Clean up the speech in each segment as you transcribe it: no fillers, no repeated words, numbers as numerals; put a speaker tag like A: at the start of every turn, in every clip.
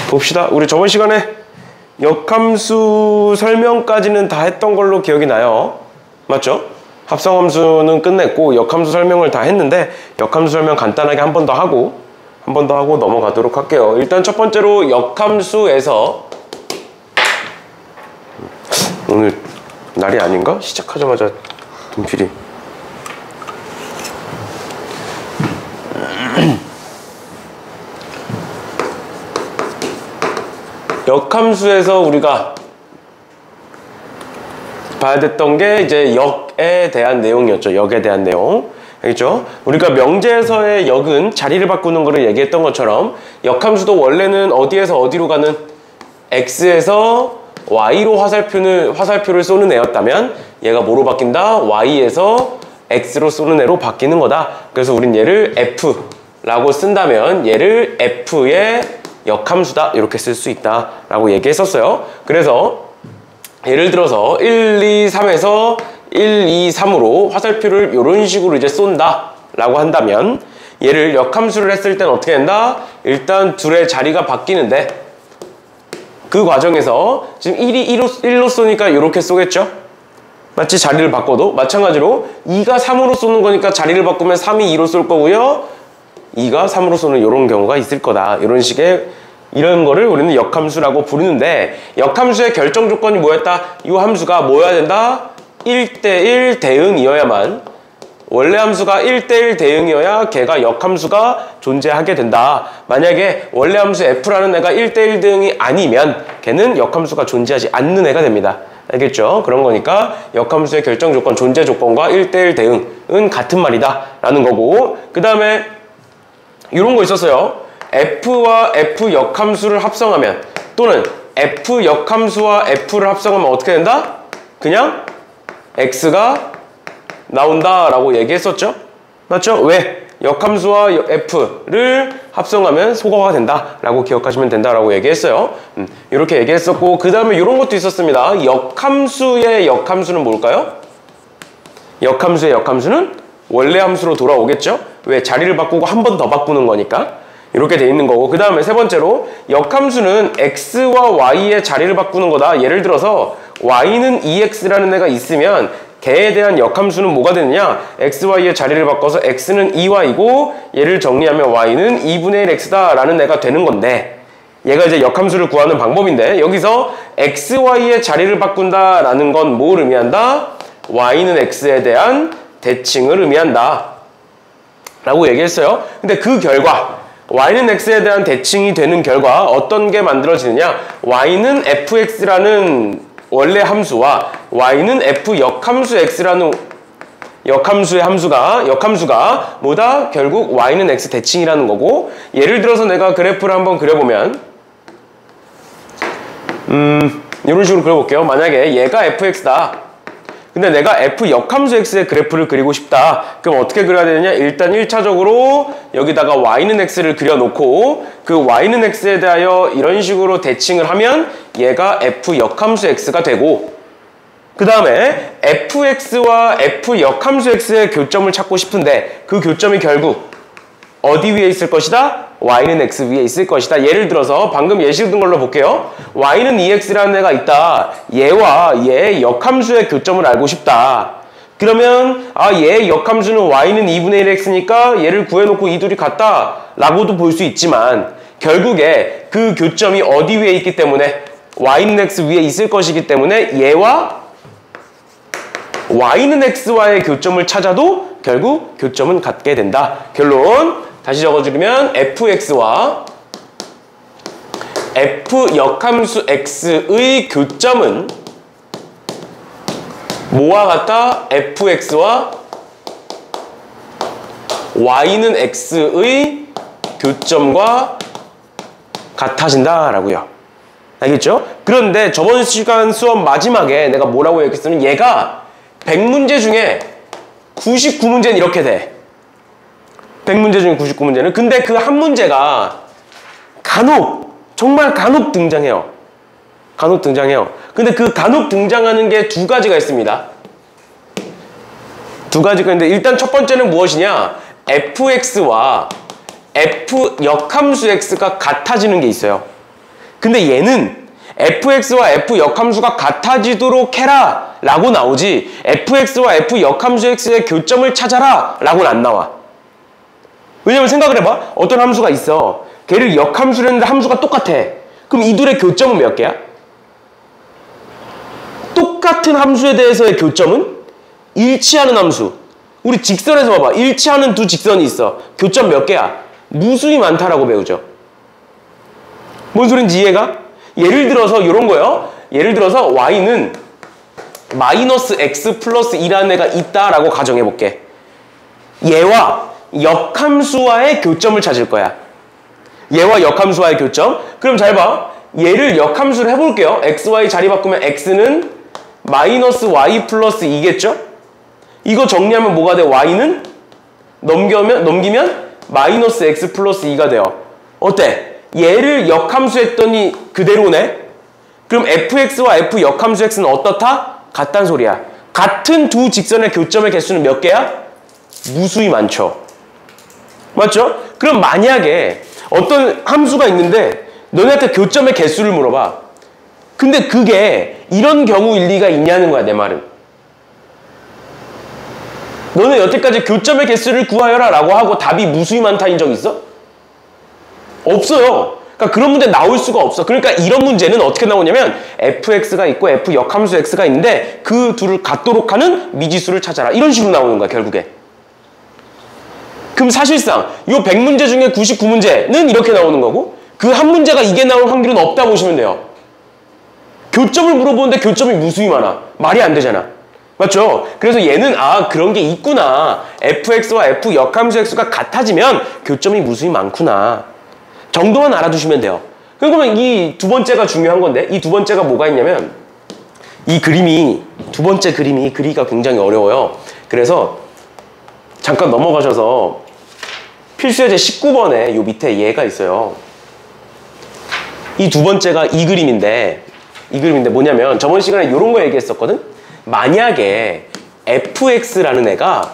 A: 봅시다. 우리 저번 시간에 역함수 설명까지는 다 했던 걸로 기억이 나요. 맞죠? 합성함수는 끝냈고 역함수 설명을 다 했는데 역함수 설명 간단하게 한 번 더 하고 넘어가도록 할게요. 일단 첫 번째로 역함수에서 오늘 날이 아닌가? 시작하자마자 분필이 역함수에서 우리가 봐야 됐던 게 이제 역에 대한 내용이었죠. 역에 대한 내용. 알겠죠? 우리가 명제에서의 역은 자리를 바꾸는 거를 얘기했던 것처럼 역함수도 원래는 어디에서 어디로 가는 x에서 y로 화살표를 쏘는 애였다면 얘가 뭐로 바뀐다? y에서 x로 쏘는 애로 바뀌는 거다. 그래서 우린 얘를 f라고 쓴다면 얘를 f의 역함수다 이렇게 쓸 수 있다 라고 얘기했었어요. 그래서 예를 들어서 1, 2, 3에서 1, 2, 3으로 화살표를 이런 식으로 이제 쏜다 라고 한다면 얘를 역함수를 했을 땐 어떻게 된다? 일단 둘의 자리가 바뀌는데 그 과정에서 지금 1이 1로 쏘니까 이렇게 쏘겠죠? 마치 자리를 바꿔도 마찬가지로 2가 3으로 쏘는 거니까 자리를 바꾸면 3이 2로 쏠 거고요. 2가 3으로 쏘는 이런 경우가 있을 거다. 이런 거를 우리는 역함수라고 부르는데 역함수의 결정 조건이 뭐였다? 이 함수가 뭐여야 된다? 1대1 대응이어야만 원래 함수가 1대1 대응이어야 걔가 역함수가 존재하게 된다. 만약에 원래 함수 f라는 애가 1대1 대응이 아니면 걔는 역함수가 존재하지 않는 애가 됩니다. 알겠죠? 그런 거니까 역함수의 결정 조건, 존재 조건과 1대1 대응은 같은 말이다 라는 거고 그 다음에 이런 거 있었어요. f와 f 역함수를 합성하면 또는 f 역함수와 f를 합성하면 어떻게 된다? 그냥 x가 나온다 라고 얘기했었죠? 맞죠? 왜? 역함수와 f를 합성하면 소거가 된다 라고 기억하시면 된다 라고 얘기했어요. 이렇게 얘기했었고 그 다음에 이런 것도 있었습니다. 역함수의 역함수는 뭘까요? 역함수의 역함수는 원래 함수로 돌아오겠죠? 왜? 자리를 바꾸고 한 번 더 바꾸는 거니까 이렇게 돼 있는 거고 그 다음에 세 번째로 역함수는 x와 y의 자리를 바꾸는 거다. 예를 들어서 y는 2x라는 애가 있으면 걔에 대한 역함수는 뭐가 되느냐? x, y의 자리를 바꿔서 x는 2y고 얘를 정리하면 y는 2분의 1x다 라는 애가 되는 건데 얘가 이제 역함수를 구하는 방법인데 여기서 x, y의 자리를 바꾼다 라는 건 뭘 의미한다? y는 x에 대한 대칭을 의미한다 라고 얘기했어요. 근데 그 결과 y는 x에 대한 대칭이 되는 결과 어떤 게 만들어지느냐? y는 fx라는 원래 함수와 y는 f 역함수 x라는 역함수의 역함수가 뭐다? 결국 y는 x 대칭이라는 거고 예를 들어서 내가 그래프를 한번 그려보면 이런 식으로 그려볼게요. 만약에 얘가 fx다. 근데 내가 f 역함수 x의 그래프를 그리고 싶다. 그럼 어떻게 그려야 되느냐? 일단 1차적으로 여기다가 y는 x를 그려놓고 그 y는 x에 대하여 이런 식으로 대칭을 하면 얘가 f 역함수 x가 되고 그 다음에 fx와 f 역함수 x의 교점을 찾고 싶은데 그 교점이 결국 어디 위에 있을 것이다? y는 x 위에 있을 것이다. 예를 들어서 방금 예시 든 걸로 볼게요. y는 2x라는 애가 있다. 얘와 얘의 역함수의 교점을 알고 싶다. 그러면 얘의 역함수는 y는 2분의 1x니까 얘를 구해놓고 이 둘이 같다 라고도 볼 수 있지만 결국에 그 교점이 어디 위에 있기 때문에 y는 x 위에 있을 것이기 때문에 얘와 y는 x와의 교점을 찾아도 결국 교점은 같게 된다. 결론 다시 적어주면 fx와 f 역함수 x의 교점은 뭐와 같다? fx와 y는 x의 교점과 같아진다 라고요. 알겠죠? 그런데 저번 시간 수업 마지막에 내가 뭐라고 얘기했으면 얘가 100문제 중에 99문제는 이렇게 돼. 100문제 중에 99문제는 근데 그 한 문제가 정말 간혹 등장해요. 근데 그 간혹 등장하는 게 두 가지가 있습니다. 두 가지가 있는데 일단 첫 번째는 무엇이냐? fx와 f 역함수 x가 같아지는 게 있어요. 근데 얘는 fx와 f 역함수가 같아지도록 해라 라고 나오지 fx와 f 역함수 x의 교점을 찾아라 라고는 안 나와. 왜냐면 생각을 해봐. 어떤 함수가 있어. 걔를 역함수를 했는데 함수가 똑같아. 그럼 이 둘의 교점은 몇 개야? 똑같은 함수에 대해서의 교점은 일치하는 함수. 우리 직선에서 봐봐. 일치하는 두 직선이 있어. 교점 몇 개야? 무수히 많다라고 배우죠. 뭔 소린지 이해가? 예를 들어서 이런 거요. 예를 들어서 y는 마이너스 x 플러스 2라는 애가 있다라고 가정해볼게. 얘와 역함수와의 교점을 찾을 거야. 얘와 역함수와의 교점. 그럼 잘 봐. 얘를 역함수를 해볼게요. xy 자리 바꾸면 x는 마이너스 y 플러스 2겠죠? 이거 정리하면 뭐가 돼? y는 넘기면 마이너스 x 플러스 2가 돼요. 어때? 얘를 역함수 했더니 그대로네? 그럼 fx와 f 역함수 x는 어떻다? 같단 소리야. 같은 두 직선의 교점의 개수는 몇 개야? 무수히 많죠. 맞죠? 그럼 만약에 어떤 함수가 있는데 너네한테 교점의 개수를 물어봐. 근데 그게 이런 경우 일리가 있냐는 거야, 내 말은. 너는 여태까지 교점의 개수를 구하여라 라고 하고 답이 무수히 많다인 적 있어? 없어요. 그러니까 그런 문제 나올 수가 없어. 그러니까 이런 문제는 어떻게 나오냐면 fx가 있고 f 역함수 x가 있는데 그 둘을 같도록 하는 미지수를 찾아라. 이런 식으로 나오는 거야, 결국에. 그럼 사실상 이 100문제 중에 99문제는 이렇게 나오는 거고 그 한 문제가 이게 나올 확률은 없다고 보시면 돼요. 교점을 물어보는데 교점이 무수히 많아. 말이 안 되잖아. 맞죠? 그래서 얘는 그런 게 있구나. fx와 f 역함수 x가 같아지면 교점이 무수히 많구나. 정도만 알아두시면 돼요. 그러면 이 두 번째가 중요한 건데 이 두 번째가 뭐가 있냐면 이 그림이 두 번째 그림이 그리기가 굉장히 어려워요. 그래서 잠깐 넘어가셔서 필수예제 19번에 요 밑에 얘가 있어요. 이 두 번째가 이 그림인데 뭐냐면 저번 시간에 이런 거 얘기했었거든. 만약에 fx라는 애가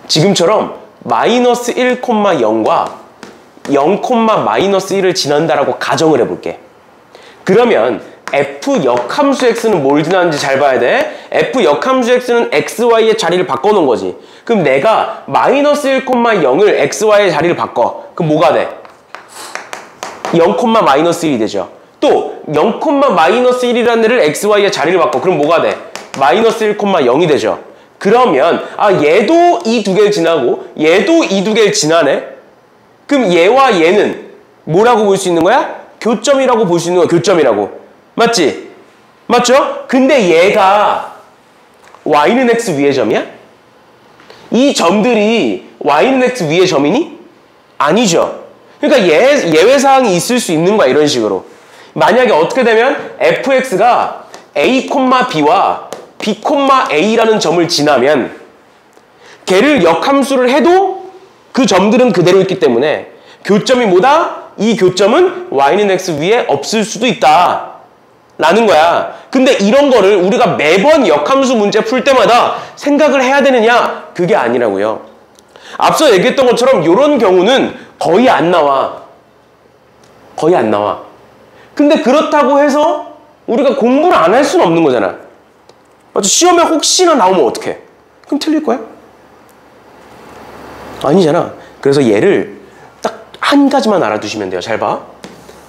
A: 지금처럼 마이너스 1,0과 0, 마이너스 1을 지난다라고 가정을 해볼게. 그러면 f 역함수 x는 뭘 지나는지 잘 봐야 돼. f 역함수 x는 xy의 자리를 바꿔놓은 거지. 그럼 내가 마이너스 1,0을 xy의 자리를 바꿔. 그럼 뭐가 돼? 0, 마이너스 1이 되죠. 또 0, 마이너스 1이라는 애를 xy의 자리를 바꿔. 그럼 뭐가 돼? 마이너스 1,0이 되죠. 그러면 얘도 이 두 개를 지나고 얘도 이 두 개를 지나네? 그럼 얘와 얘는 뭐라고 볼 수 있는 거야? 교점이라고 볼 수 있는 거야. 교점이라고. 맞지? 맞죠? 근데 얘가 y는 x 위의 점이야? 이 점들이 y는 x 위의 점이니? 아니죠. 그러니까 예외사항이 있을 수 있는 거야. 이런 식으로. 만약에 어떻게 되면 fx가 a, b와 b, a라는 점을 지나면 걔를 역함수를 해도 그 점들은 그대로 있기 때문에 교점이 뭐다? 이 교점은 y는 x 위에 없을 수도 있다 라는 거야. 근데 이런 거를 우리가 매번 역함수 문제 풀 때마다 생각을 해야 되느냐? 그게 아니라고요. 앞서 얘기했던 것처럼 이런 경우는 거의 안 나와. 거의 안 나와. 근데 그렇다고 해서 우리가 공부를 안 할 수는 없는 거잖아. 맞죠? 시험에 혹시나 나오면 어떡해? 그럼 틀릴 거야? 아니잖아. 그래서 얘를 딱 한 가지만 알아두시면 돼요. 잘 봐.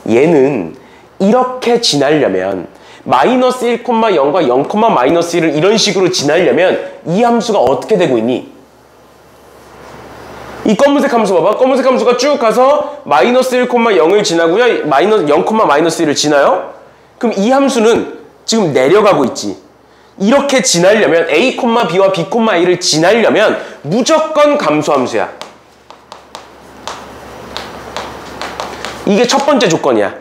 A: 얘는 이렇게 지나려면 마이너스 1,0과 0, 마이너스 1을 이런 식으로 지나려면 이 함수가 어떻게 되고 있니? 이 검은색 함수 봐봐. 검은색 함수가 쭉 가서 마이너스 1,0을 지나고요. 0, 마이너스 1을 지나요. 그럼 이 함수는 지금 내려가고 있지. 이렇게 지나려면 a, b와 b, a를 지나려면 무조건 감소함수야. 이게 첫 번째 조건이야.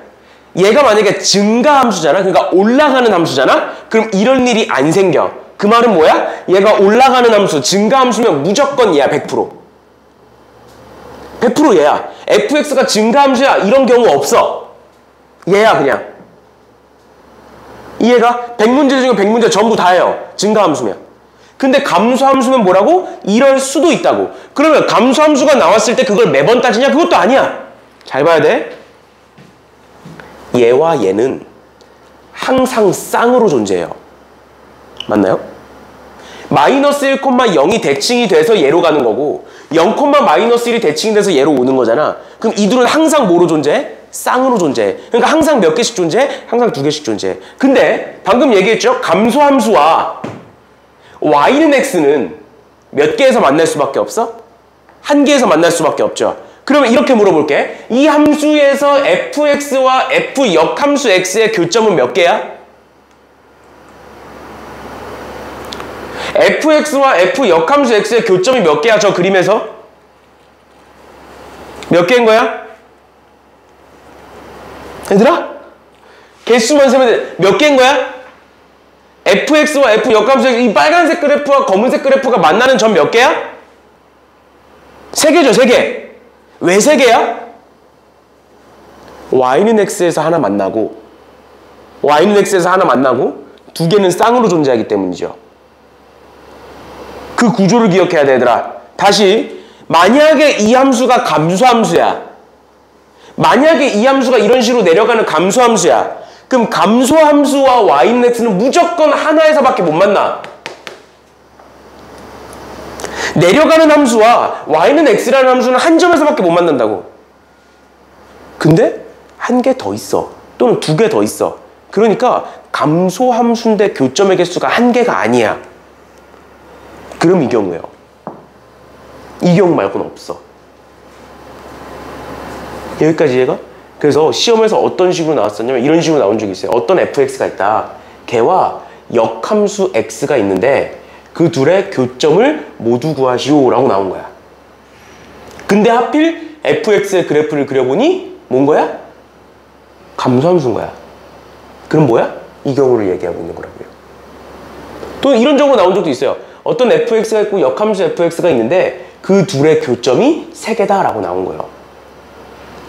A: 얘가 만약에 증가함수잖아. 그러니까 올라가는 함수잖아. 그럼 이런 일이 안 생겨. 그 말은 뭐야? 얘가 올라가는 함수, 증가함수면 무조건 얘야. 100%. 100% 얘야. fx가 증가함수야. 이런 경우 없어. 얘야 그냥. 이해가? 100문제 중에 100문제 전부 다예요. 증가함수면. 근데 감소함수면 뭐라고? 이럴 수도 있다고. 그러면 감소함수가 나왔을 때 그걸 매번 따지냐? 그것도 아니야. 잘 봐야 돼. 얘와 얘는 항상 쌍으로 존재해요. 맞나요? 마이너스 1,0이 대칭이 돼서 얘로 가는 거고 0,-1이 대칭이 돼서 얘로 오는 거잖아. 그럼 이 둘은 항상 뭐로 존재해? 쌍으로 존재해. 그러니까 항상 몇 개씩 존재해? 항상 2개씩 존재해. 근데 방금 얘기했죠? 감소함수와 y는 x는 몇 개에서 만날 수밖에 없어? 한 개에서 만날 수밖에 없죠. 그러면 이렇게 물어볼게. 이 함수에서 fx와 f 역함수 x의 교점은 몇 개야? fx와 f 역함수 x의 교점이 몇 개야? 저 그림에서? 몇 개인 거야? 얘들아? 개수만 세면 돼. 몇 개인 거야? fx와 f 역함수 x, 이 빨간색 그래프와 검은색 그래프가 만나는 점 몇 개야? 3개죠, 3개. 왜 3개야? y는 x에서 하나 만나고 y는 x에서 하나 만나고 2개는 쌍으로 존재하기 때문이죠. 그 구조를 기억해야 돼, 얘들아. 다시, 만약에 이 함수가 감소함수야. 만약에 이 함수가 이런 식으로 내려가는 감소함수야. 그럼 감소함수와 y는 x는 무조건 하나에서밖에 못 만나. 내려가는 함수와 y는 x라는 함수는 한 점에서밖에 못 만난다고. 근데 한 개 더 있어. 또는 2개 더 있어. 그러니까 감소함수인데 교점의 개수가 1개가 아니야. 그럼 이 경우예요. 이 경우 말고는 없어. 여기까지 이해가? 그래서 시험에서 어떤 식으로 나왔었냐면 이런 식으로 나온 적이 있어요. 어떤 fx가 있다. 걔와 역함수 x가 있는데 그 둘의 교점을 모두 구하시오 라고 나온 거야. 근데 하필 fx의 그래프를 그려보니 뭔 거야? 감소함수인 거야. 그럼 뭐야? 이 경우를 얘기하고 있는 거라고요. 또 이런 적으로 나온 적도 있어요. 어떤 fx가 있고 역함수 fx가 있는데 그 둘의 교점이 3개다 라고 나온 거예요.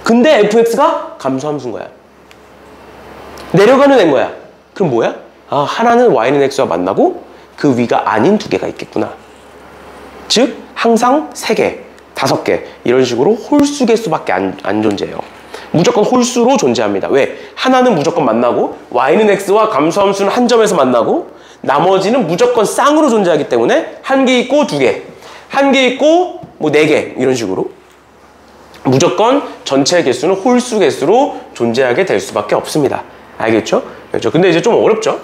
A: 근데 fx가 감소함수인 거야. 내려가는 애인 거야. 그럼 뭐야? 아, 하나는 y는 x와 만나고 그 위가 아닌 2개가 있겠구나. 즉 항상 3개, 5개 이런 식으로 홀수 개수밖에 안 존재해요. 무조건 홀수로 존재합니다. 왜? 하나는 무조건 만나고 y는 x와 감소함수는 한 점에서 만나고 나머지는 무조건 쌍으로 존재하기 때문에 1개 있고 2개, 1개 있고 뭐 4개 이런 식으로 무조건 전체 개수는 홀수 개수로 존재하게 될 수밖에 없습니다. 알겠죠? 그렇죠? 근데 이제 좀 어렵죠?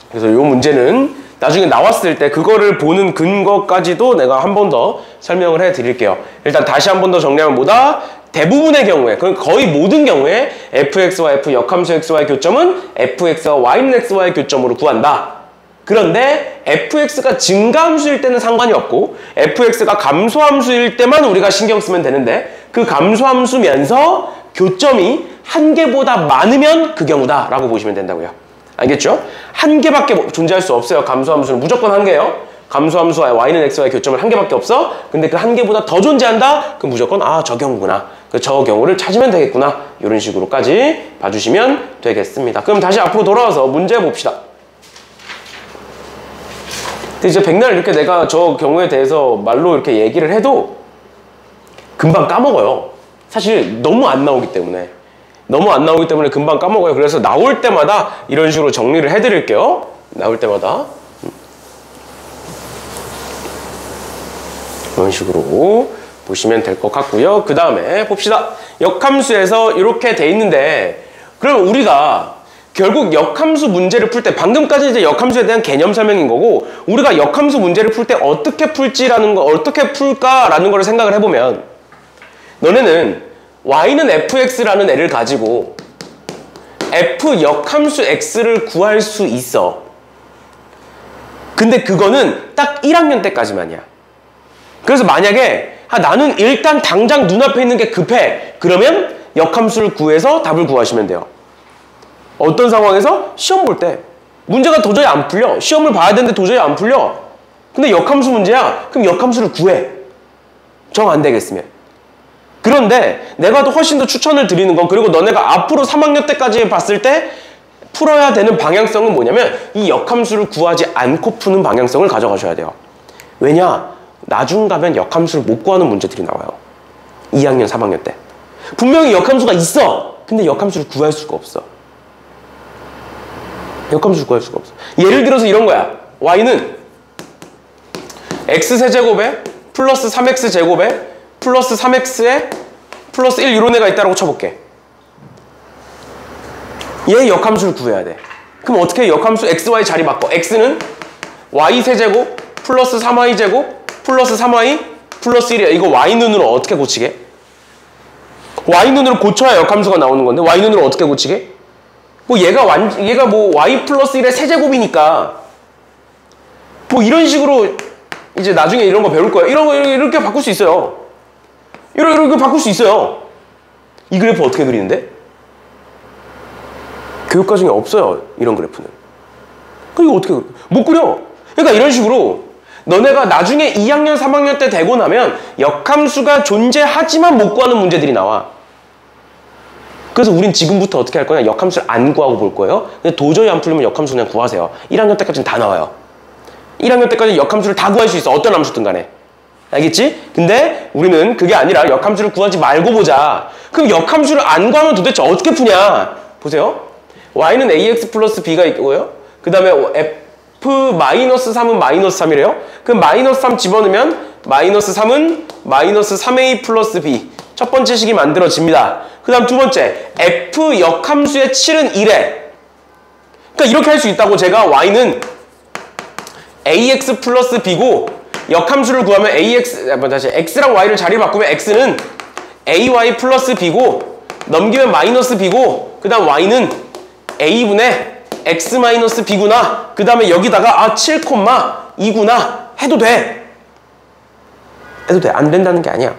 A: 그래서 이 문제는 나중에 나왔을 때 그거를 보는 근거까지도 내가 한 번 더 설명을 해 드릴게요. 일단 다시 한 번 더 정리하면 뭐다? 대부분의 경우에, 거의 모든 경우에 fx와 f 역함수 x와의 교점은 fx와 y는 x와의 교점으로 구한다. 그런데 fx가 증가함수일 때는 상관이 없고 fx가 감소함수일 때만 우리가 신경 쓰면 되는데 그 감소함수면서 교점이 1개보다 많으면 그 경우다 라고 보시면 된다고요. 알겠죠? 1개밖에 존재할 수 없어요. 감소함수는 무조건 1개예요. 감소함수와 y는 x와의 교점은 1개밖에 없어. 근데 그 1개보다 더 존재한다? 그럼 무조건 아, 저 경우구나. 저 경우를 찾으면 되겠구나. 이런 식으로까지 봐주시면 되겠습니다. 그럼 다시 앞으로 돌아와서 문제 봅시다. 근데 이제 백날 이렇게 내가 저 경우에 대해서 말로 이렇게 얘기를 해도 금방 까먹어요. 사실 너무 안 나오기 때문에. 너무 안 나오기 때문에 금방 까먹어요. 그래서 나올 때마다 이런 식으로 정리를 해드릴게요. 나올 때마다. 이런 식으로 보시면 될 것 같고요. 그 다음에 봅시다. 역함수에서 이렇게 돼 있는데 그럼 우리가 결국 역함수 문제를 풀 때 방금까지 이제 역함수에 대한 개념 설명인 거고 우리가 역함수 문제를 풀 때 어떻게 풀지라는 거 어떻게 풀까라는 걸 생각을 해보면 너네는 y는 fx라는 애를 가지고 f 역함수 x를 구할 수 있어. 근데 그거는 딱 1학년 때까지만이야. 그래서 만약에 나는 일단 당장 눈앞에 있는 게 급해. 그러면 역함수를 구해서 답을 구하시면 돼요. 어떤 상황에서? 시험 볼 때. 문제가 도저히 안 풀려. 시험을 봐야 되는데 도저히 안 풀려. 근데 역함수 문제야. 그럼 역함수를 구해. 정 안 되겠으면. 그런데 내가 더 훨씬 더 추천을 드리는 건 그리고 너네가 앞으로 3학년 때까지 봤을 때 풀어야 되는 방향성은 뭐냐면 이 역함수를 구하지 않고 푸는 방향성을 가져가셔야 돼요. 왜냐? 나중 가면 역함수를 못 구하는 문제들이 나와요. 2학년, 3학년 때. 분명히 역함수가 있어. 근데 역함수를 구할 수가 없어. 역함수를 구할 수가 없어. 예를 들어서 이런 거야. y는 x세제곱에 플러스 3x제곱에 플러스 3x에 플러스 1 이런 애가 있다고 쳐볼게. 얘 역함수를 구해야 돼. 그럼 어떻게 해? 역함수 xy 자리 바꿔. x는 y세제곱 플러스 3y제곱 플러스 3y 플러스 1이야. 이거 y눈으로 어떻게 고치게? y눈으로 고쳐야 역함수가 나오는 건데 y눈으로 어떻게 고치게? 뭐 얘가 뭐 y 플러스 1의 세제곱이니까 뭐 이런 식으로 이제 나중에 이런 거 배울 거야. 이렇게 바꿀 수 있어요. 이렇게 바꿀 수 있어요. 이 그래프 어떻게 그리는데? 교육과정에 없어요. 이런 그래프는. 이거 어떻게 그려? 못 그려. 그러니까 이런 식으로 너네가 나중에 2학년, 3학년 때 되고 나면 역함수가 존재하지만 못 구하는 문제들이 나와. 그래서 우린 지금부터 어떻게 할 거냐? 역함수를 안 구하고 볼 거예요. 근데 도저히 안 풀리면 역함수 그냥 구하세요. 1학년 때까지는 다 나와요. 1학년 때까지 역함수를 다 구할 수 있어. 어떤 함수든 간에. 알겠지? 근데 우리는 그게 아니라 역함수를 구하지 말고 보자. 그럼 역함수를 안 구하면 도대체 어떻게 푸냐? 보세요. y는 ax 플러스 b가 있고요. 그 다음에 f-3은 마이너스 3이래요. 그럼 마이너스 3 집어넣으면 마이너스 3은 마이너스 3a 플러스 b. 첫 번째 식이 만들어집니다. 그 다음 두 번째 f 역함수의 7은 1에. 그러니까 이렇게 할 수 있다고. 제가 y는 ax 플러스 b고 역함수를 구하면 다시 x랑 y를 자리 바꾸면 x는 ay 플러스 b고 넘기면 마이너스 b고 그 다음 y는 a분의 x 마이너스 b구나. 그 다음에 여기다가 7,2구나 해도 돼. 해도 돼. 안 된다는 게 아니야.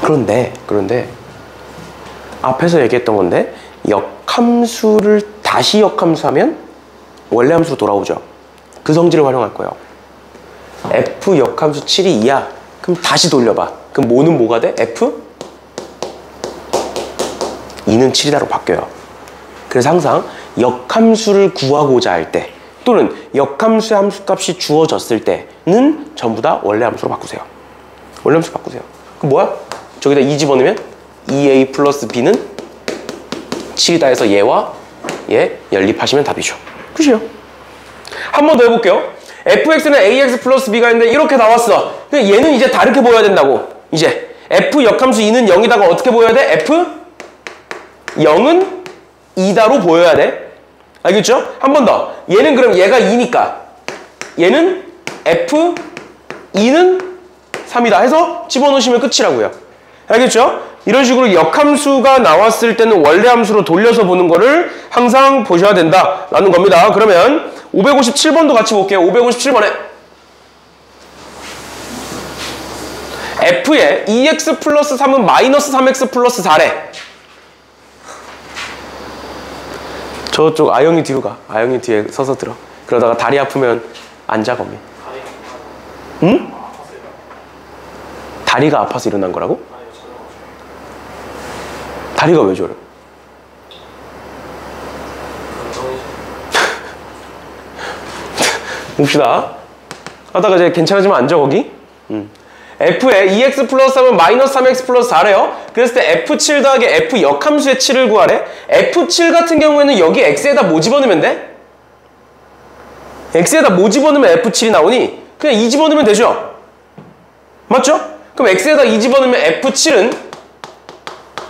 A: 그런데 앞에서 얘기했던 건데 역함수를 다시 역함수하면 원래 함수로 돌아오죠. 그 성질을 활용할 거예요. f 역함수 7이 2야. 그럼 다시 돌려봐. 그럼 뭐는 뭐가 돼? f? 2는 7이다로 바뀌어요. 그래서 항상 역함수를 구하고자 할 때 또는 역함수의 함수값이 주어졌을 때는 전부 다 원래 함수로 바꾸세요. 원래 함수로 바꾸세요. 그럼 뭐야? 저기다 2 집어넣으면 2a 플러스 b는 7이다 해서 얘와 얘 연립하시면 답이죠. 끝이요. 한 번 더 해볼게요. fx는 ax 플러스 b가 있는데 이렇게 나왔어. 근데 얘는 이제 다르게 보여야 된다고. 이제 f 역함수 2는 0이다가 어떻게 보여야 돼? f 0은 2다로 보여야 돼. 알겠죠? 한 번 더. 얘는 그럼 얘가 2니까 얘는 f 2는 3이다 해서 집어넣으시면 끝이라고요. 알겠죠? 이런 식으로 역함수가 나왔을 때는 원래 함수로 돌려서 보는 거를 항상 보셔야 된다라는 겁니다. 그러면 557번도 같이 볼게요. 557번에 f의 2x 플러스 3은 마이너스 3x 플러스 4래. 저쪽 아영이 뒤로 가. 아영이 뒤에 서서 들어. 그러다가 다리 아프면 앉아 거기. 응? 다리가 아파서 일어난 거라고? 다리가 왜 저래? 봅시다. 하다가 이제 괜찮아지면 앉아 거기. f의 2x 플러스 3은 마이너스 3x 플러스 4래요. 그랬을 때 f7 더하기 f 역함수의 7을 구하래. f7 같은 경우에는 여기 x에다 뭐 집어넣으면 돼? x에다 뭐 집어넣으면 f7이 나오니? 그냥 2 집어넣으면 되죠? 맞죠? 그럼 x에다 2 집어넣으면 f7은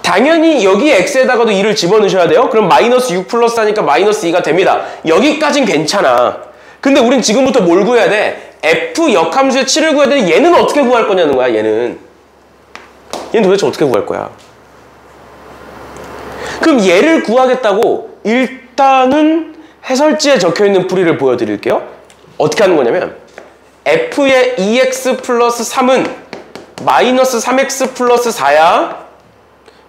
A: 당연히 여기 x에다가도 2를 집어넣으셔야 돼요. 그럼 마이너스 6 플러스 4니까 마이너스 2가 됩니다. 여기까진 괜찮아. 근데 우린 지금부터 뭘 구해야 돼? f 역함수의 7을 구해야 돼. 얘는 어떻게 구할 거냐는 거야. 얘는 도대체 어떻게 구할 거야? 그럼 얘를 구하겠다고 일단은 해설지에 적혀있는 풀이를 보여드릴게요. 어떻게 하는 거냐면 f의 2x 플러스 3은 마이너스 3x 플러스 4야.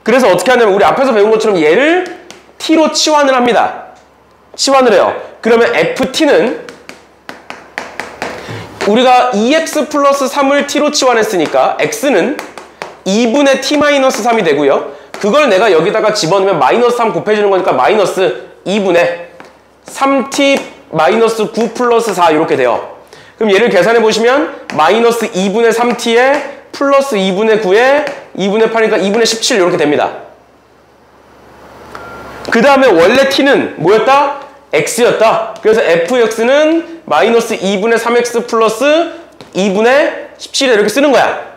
A: 그래서 어떻게 하냐면 우리 앞에서 배운 것처럼 얘를 t로 치환을 합니다. 치환을 해요. 그러면 ft는 우리가 2x 플러스 3을 t로 치환했으니까 x는 2분의 t-3이 되고요. 그걸 내가 여기다가 집어넣으면 마이너스 3 곱해주는 거니까 마이너스 2분의 3t 마이너스 9 플러스 4 이렇게 돼요. 그럼 얘를 계산해 보시면 마이너스 2분의 3t에 플러스 2분의 9에 2분의 8이니까 2분의 17 이렇게 됩니다. 그 다음에 원래 t는 뭐였다? x였다. 그래서 fx는 마이너스 2분의 3x 플러스 2분의 17 이렇게 쓰는 거야.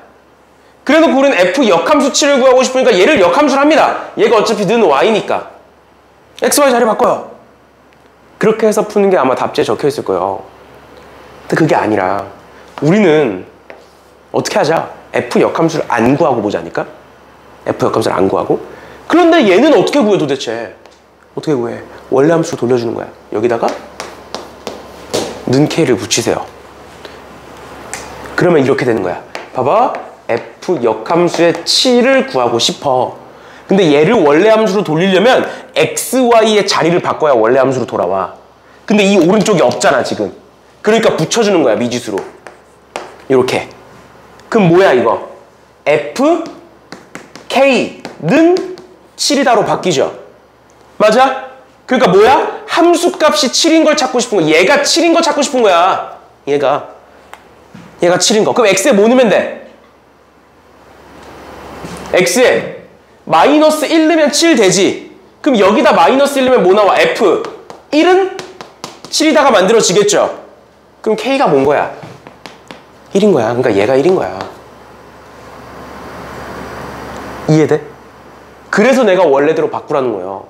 A: 그래놓고 우리는 f 역함수 7을 구하고 싶으니까 얘를 역함수를 합니다. 얘가 어차피 는 y니까 x, y 자리 바꿔요. 그렇게 해서 푸는 게 아마 답지에 적혀 있을 거예요. 근데 그게 아니라 우리는 어떻게 하자? f 역함수를 안 구하고 보자니까? f 역함수를 안 구하고. 그런데 얘는 어떻게 구해 도대체? 어떻게 구해? 원래 함수로 돌려주는 거야. 여기다가 는 k를 붙이세요. 그러면 이렇게 되는 거야. 봐봐. f 역함수의 7을 구하고 싶어. 근데 얘를 원래 함수로 돌리려면 x, y의 자리를 바꿔야 원래 함수로 돌아와. 근데 이 오른쪽이 없잖아 지금. 그러니까 붙여주는 거야 미지수로. 이렇게. 그럼 뭐야 이거? f, k는 7이다로 바뀌죠. 맞아? 그러니까 뭐야? 함수값이 7인 걸 찾고 싶은 거야. 얘가 7인 걸 찾고 싶은 거야. 얘가 7인 거. 그럼 x에 뭐 넣으면 돼? x에 마이너스 1 넣으면 7 되지. 그럼 여기다 마이너스 1 넣으면 뭐 나와? f 1은 7이다가 만들어지겠죠. 그럼 k가 뭔 거야? 1인 거야. 그러니까 얘가 1인 거야. 이해돼? 그래서 내가 원래대로 바꾸라는 거예요.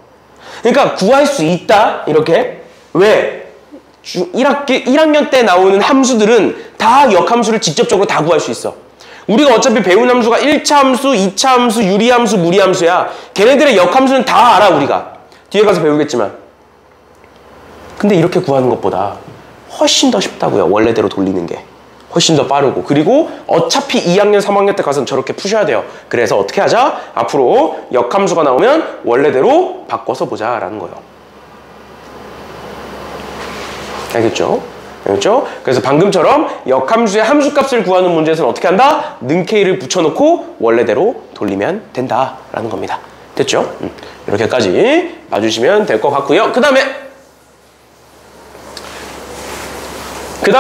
A: 그러니까 구할 수 있다. 이렇게. 왜? 1학년 때 나오는 함수들은 다 역함수를 직접적으로 다 구할 수 있어. 우리가 어차피 배운 함수가 1차 함수, 2차 함수, 유리함수, 무리함수야. 걔네들의 역함수는 다 알아 우리가. 뒤에 가서 배우겠지만. 근데 이렇게 구하는 것보다 훨씬 더 쉽다고요. 원래대로 돌리는 게. 훨씬 더 빠르고. 그리고 어차피 2학년, 3학년 때 가서는 저렇게 푸셔야 돼요. 그래서 어떻게 하자? 앞으로 역함수가 나오면 원래대로 바꿔서 보자 라는 거예요. 알겠죠? 알겠죠? 그래서 방금처럼 역함수의 함수값을 구하는 문제에서는 어떻게 한다? 는 k를 붙여놓고 원래대로 돌리면 된다라는 겁니다. 됐죠? 이렇게까지 봐주시면 될 것 같고요. 그 다음에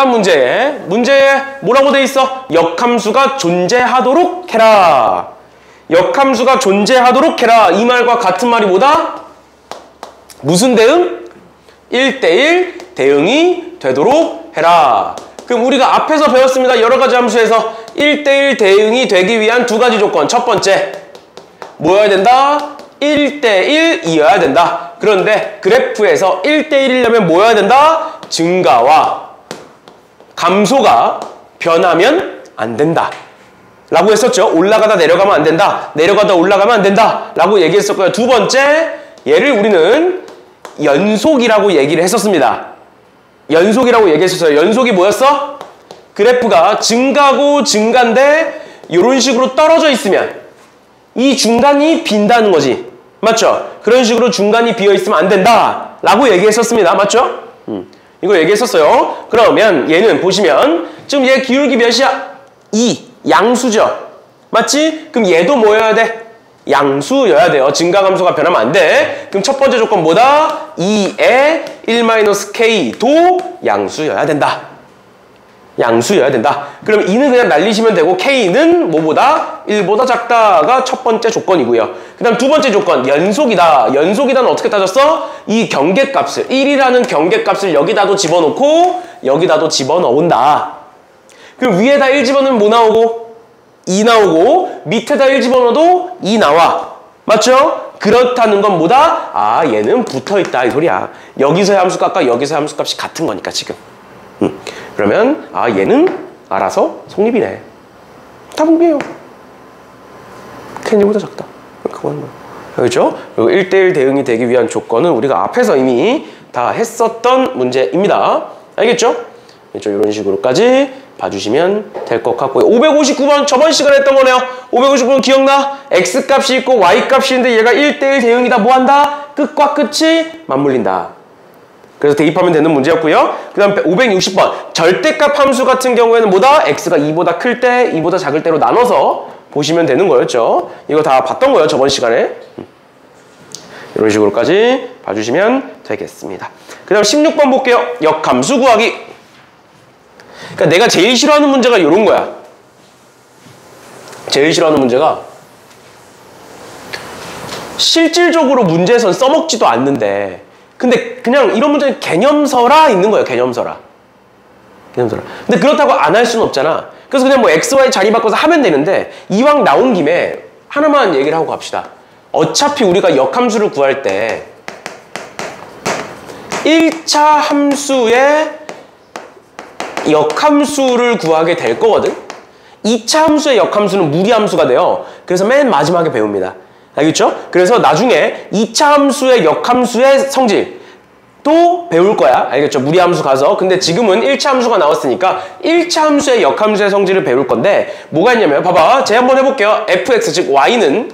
A: 문제에 뭐라고 돼 있어? 역함수가 존재하도록 해라. 역함수가 존재하도록 해라. 이 말과 같은 말이 뭐다? 무슨 대응? 1대1 대응이 되도록 해라. 그럼 우리가 앞에서 배웠습니다. 여러 가지 함수에서 1대1 대응이 되기 위한 두 가지 조건. 첫 번째, 뭐여야 된다? 1대1이어야 된다. 그런데 그래프에서 1대1이려면 뭐여야 된다? 증가와 감소가 변하면 안 된다 라고 했었죠. 올라가다 내려가면 안 된다. 내려가다 올라가면 안 된다 라고 얘기했었고요. 두 번째, 얘를 우리는 연속이라고 얘기를 했었습니다. 연속이라고 얘기했었어요. 연속이 뭐였어? 그래프가 증가고 증가인데 이런 식으로 떨어져 있으면 이 중간이 빈다는 거지. 맞죠? 그런 식으로 중간이 비어있으면 안 된다 라고 얘기했었습니다. 맞죠? 이거 얘기했었어요. 그러면 얘는 보시면 지금 얘 기울기 몇이야? 2. 양수죠. 맞지? 그럼 얘도 뭐여야 돼? 양수여야 돼요. 증가감소가 변하면 안 돼. 그럼 첫 번째 조건 뭐다? 2의 1-k도 양수여야 된다. 양수여야 된다. 그럼 2는 그냥 날리시면 되고 k는 뭐보다? 1보다 작다가 첫 번째 조건이고요. 그 다음 두 번째 조건, 연속이다. 연속이다는 어떻게 따졌어? 이 경계값을, 1이라는 경계값을 여기다도 집어넣고 여기다도 집어넣은다. 그럼 위에다 1 집어넣으면 뭐 나오고? 2 나오고 밑에다 1 집어넣어도 2 나와. 맞죠? 그렇다는 건 뭐다? 아, 얘는 붙어있다 이 소리야. 여기서의 함수값과 여기서의 함수값이 같은 거니까 지금. 그러면 아, 얘는 알아서 성립이네. 답은 B예요. K보다 작다. 그거는 뭐. 그렇죠? 그리고 1대1 대응이 되기 위한 조건은 우리가 앞에서 이미 다 했었던 문제입니다. 알겠죠? 그렇죠? 이런 식으로까지 봐주시면 될 것 같고요. 559번 저번 시간에 했던 거네요. 559번 기억나? X값이 있고 Y값이 있는데 얘가 1대1 대응이다. 뭐한다? 끝과 끝이 맞물린다. 그래서 대입하면 되는 문제였고요. 그 다음 560번 절대값 함수 같은 경우에는 뭐다? X가 2보다 클 때, 2보다 작을 때로 나눠서 보시면 되는 거였죠. 이거 다 봤던 거예요. 저번 시간에. 이런 식으로까지 봐주시면 되겠습니다. 그 다음 16번 볼게요. 역함수 구하기. 그러니까 내가 제일 싫어하는 문제가 이런 거야. 제일 싫어하는 문제가 실질적으로 문제에선 써먹지도 않는데 근데 그냥 이런 문제는 개념서라 있는 거예요. 개념서라. 개념서라. 근데 그렇다고 안 할 수는 없잖아. 그래서 그냥 뭐 x, y 자리 바꿔서 하면 되는데 이왕 나온 김에 하나만 얘기를 하고 갑시다. 어차피 우리가 역함수를 구할 때 1차 함수의 역함수를 구하게 될 거거든. 2차 함수의 역함수는 무리함수가 돼요. 그래서 맨 마지막에 배웁니다. 알겠죠? 그래서 나중에 2차 함수의 역함수의 성질도 배울 거야. 알겠죠? 무리함수 가서. 근데 지금은 1차 함수가 나왔으니까 1차 함수의 역함수의 성질을 배울 건데 뭐가 있냐면 봐봐. 제가 한번 해볼게요. fx 즉 y는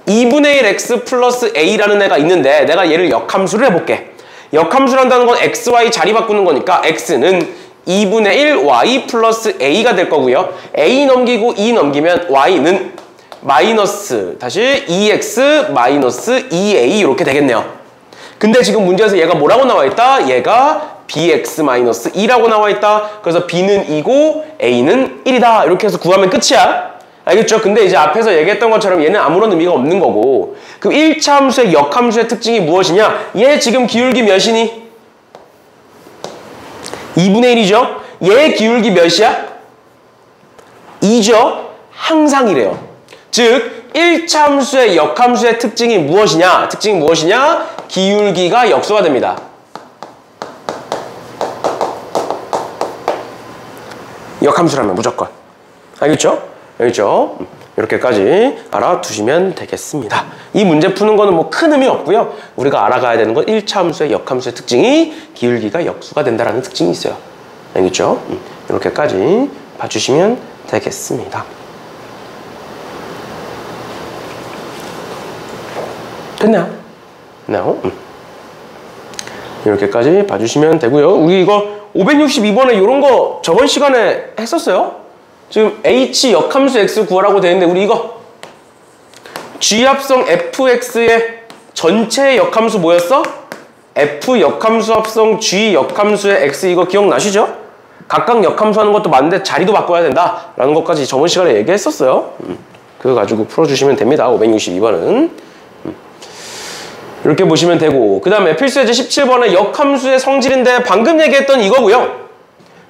A: 2분의 1 x 플러스 a라는 애가 있는데 내가 얘를 역함수를 해볼게. 역함수란다는 건 x, y 자리 바꾸는 거니까 x는 2분의 1 y 플러스 a가 될 거고요. a 넘기고 2 넘기면 y는 마이너스 다시 2x 마이너스 2a 이렇게 되겠네요. 근데 지금 문제에서 얘가 뭐라고 나와 있다? 얘가 bx 마이너스 2라고 나와 있다. 그래서 b는 2고 a는 1이다. 이렇게 해서 구하면 끝이야. 알겠죠? 근데 이제 앞에서 얘기했던 것처럼 얘는 아무런 의미가 없는 거고 그럼 1차 함수의 역함수의 특징이 무엇이냐? 얘 지금 기울기 몇이니? 2분의 1이죠? 얘 기울기 몇이야? 2죠? 항상 이래요. 즉 1차 함수의 역함수의 특징이 무엇이냐? 특징이 무엇이냐? 기울기가 역수가 됩니다. 역함수라면 무조건. 알겠죠? 알겠죠? 이렇게까지 알아두시면 되겠습니다. 이 문제 푸는 거는 뭐 큰 의미 없고요. 우리가 알아가야 되는 건 1차 함수의 역함수의 특징이 기울기가 역수가 된다는 특징이 있어요. 알겠죠? 이렇게까지 봐주시면 되겠습니다. 됐나요? 됐나요? 이렇게까지 봐주시면 되고요. 우리 이거 562번에 이런 거 저번 시간에 했었어요. 지금 H 역함수 X 구하라고 되는데 우리 이거 G합성 fx의 전체 역함수 뭐였어? f 역함수 합성 G 역함수의 X 이거 기억나시죠? 각각 역함수 하는 것도 맞는데 자리도 바꿔야 된다 라는 것까지 저번 시간에 얘기했었어요. 그거 가지고 풀어주시면 됩니다. 562번은 이렇게 보시면 되고 그 다음에 필수예제 17번에 역함수의 성질인데 방금 얘기했던 이거고요.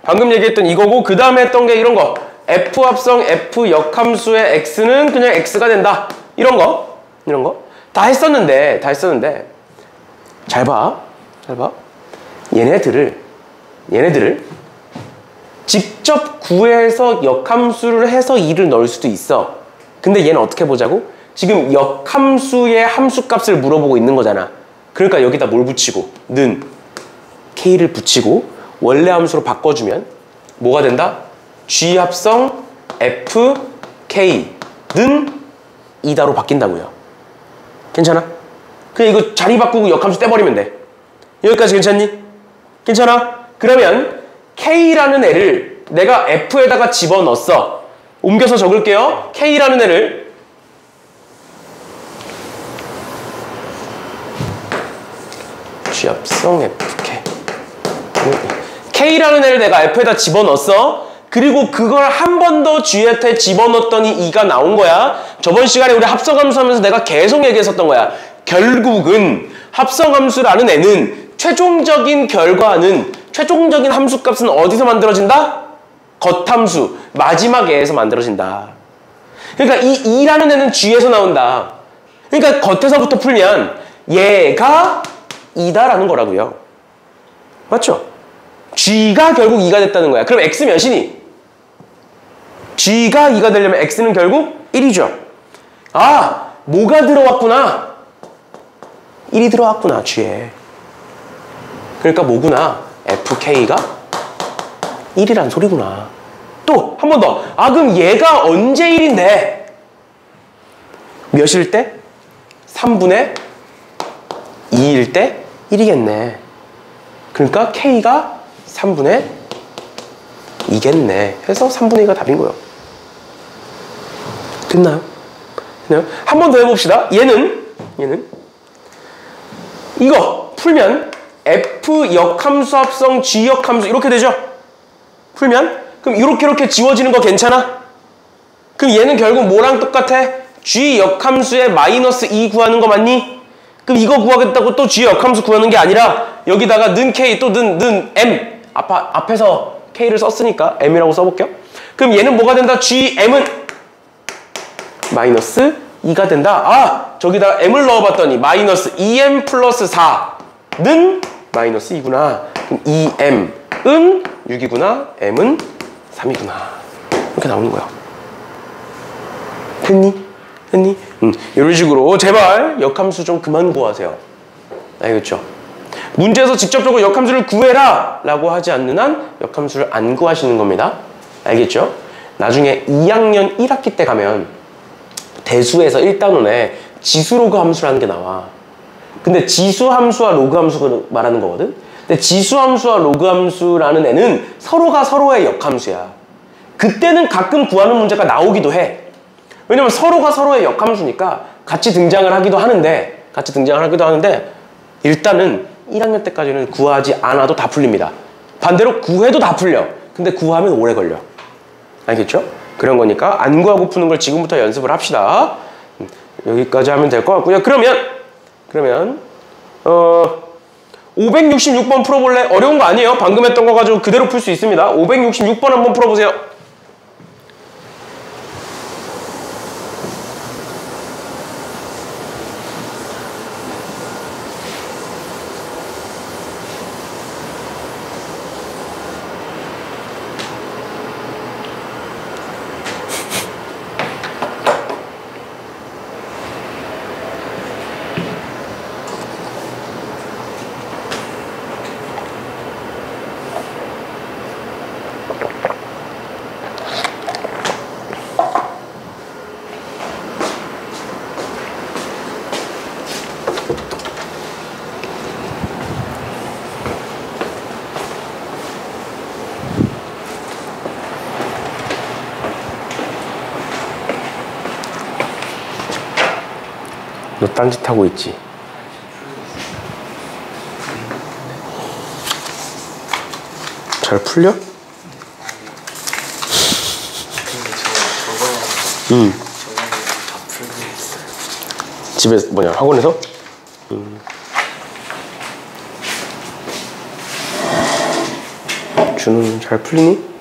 A: 방금 얘기했던 이거고 그 다음에 했던 게 이런 거 f 합성 f 역함수의 x는 그냥 x가 된다. 이런 거 다 했었는데 잘 봐. 얘네들을 직접 구해서 역함수를 해서 2를 넣을 수도 있어. 근데 얘는 어떻게 보자고? 지금 역함수의 함수값을 물어보고 있는 거잖아. 그러니까 여기다 뭘 붙이고 는 k를 붙이고 원래 함수로 바꿔주면 뭐가 된다? G 합성 f k는 2다로 바뀐다고요. 괜찮아? 그냥 이거 자리 바꾸고 역함수 떼버리면 돼. 여기까지 괜찮니? 괜찮아? 그러면 k라는 애를 내가 f에다가 집어넣었어. 옮겨서 적을게요. k라는 애를 G합성 fk k라는 애를 내가 f에다 집어넣었어. 그리고 그걸 한 번 더 G한테 집어넣었더니 2가 나온 거야. 저번 시간에 우리 합성함수 하면서 내가 계속 얘기했었던 거야. 결국은 합성함수라는 애는 최종적인 결과는 최종적인 함수값은 어디서 만들어진다? 겉함수 마지막 애에서 만들어진다. 그러니까 이 2라는 애는 G에서 나온다. 그러니까 겉에서부터 풀면 얘가 2다라는 거라고요. 맞죠? G가 결국 2가 됐다는 거야. 그럼 X 몇이니? G가 2가 되려면 X는 결국 1이죠. 아, 뭐가 들어왔구나? 1이 들어왔구나, G에. 그러니까 뭐구나? FK가 1이란 소리구나. 또 한 번 더. 아, 그럼 얘가 언제 1인데? 몇일 때? 3분의 2일 때 1이겠네. 그러니까 K가 3분의 2겠네. 해서 3분의 2가 답인 거예요. 됐나요? 한 번 더 해봅시다. 얘는 이거 풀면 F 역함수 합성 G 역함수 이렇게 되죠? 풀면 그럼 이렇게 지워지는 거 괜찮아? 그럼 얘는 결국 뭐랑 똑같아? G 역함수의 마이너스 2 구하는 거 맞니? 그럼 이거 구하겠다고 또 G 역함수 구하는 게 아니라 여기다가 는 K 또 는 M 앞에서 K를 썼으니까 M이라고 써볼게요. 그럼 얘는 뭐가 된다? GM은 마이너스 2가 된다. 아! 저기다가 M을 넣어봤더니 마이너스 2M 플러스 4는 마이너스 2구나. 그럼 2M은 6이구나. M은 3이구나. 이렇게 나오는 거야. 됐니? 됐니? 이런 식으로 제발 역함수 좀 그만 구하세요. 알겠죠? 문제에서 직접적으로 역함수를 구해라 라고 하지 않는 한 역함수를 안 구하시는 겁니다. 알겠죠? 나중에 2학년 1학기 때 가면 대수에서 1단원에 지수로그 함수라는 게 나와. 근데 지수함수와 로그함수가 말하는 거거든? 근데 지수함수와 로그함수라는 애는 서로가 서로의 역함수야. 그때는 가끔 구하는 문제가 나오기도 해. 왜냐면 서로가 서로의 역함수니까 같이 등장을 하기도 하는데 일단은 1학년 때까지는 구하지 않아도 다 풀립니다. 반대로 구해도 다 풀려. 근데 구하면 오래 걸려. 알겠죠? 그런 거니까 안 구하고 푸는 걸 지금부터 연습을 합시다. 여기까지 하면 될 것 같고요. 그러면 566번 풀어볼래? 어려운 거 아니에요. 방금 했던 거 가지고 그대로 풀 수 있습니다. 566번 한번 풀어보세요. 너 딴짓하고 있지? 잘 풀려? 집에 뭐냐 학원에서? 준우는 잘 풀리니?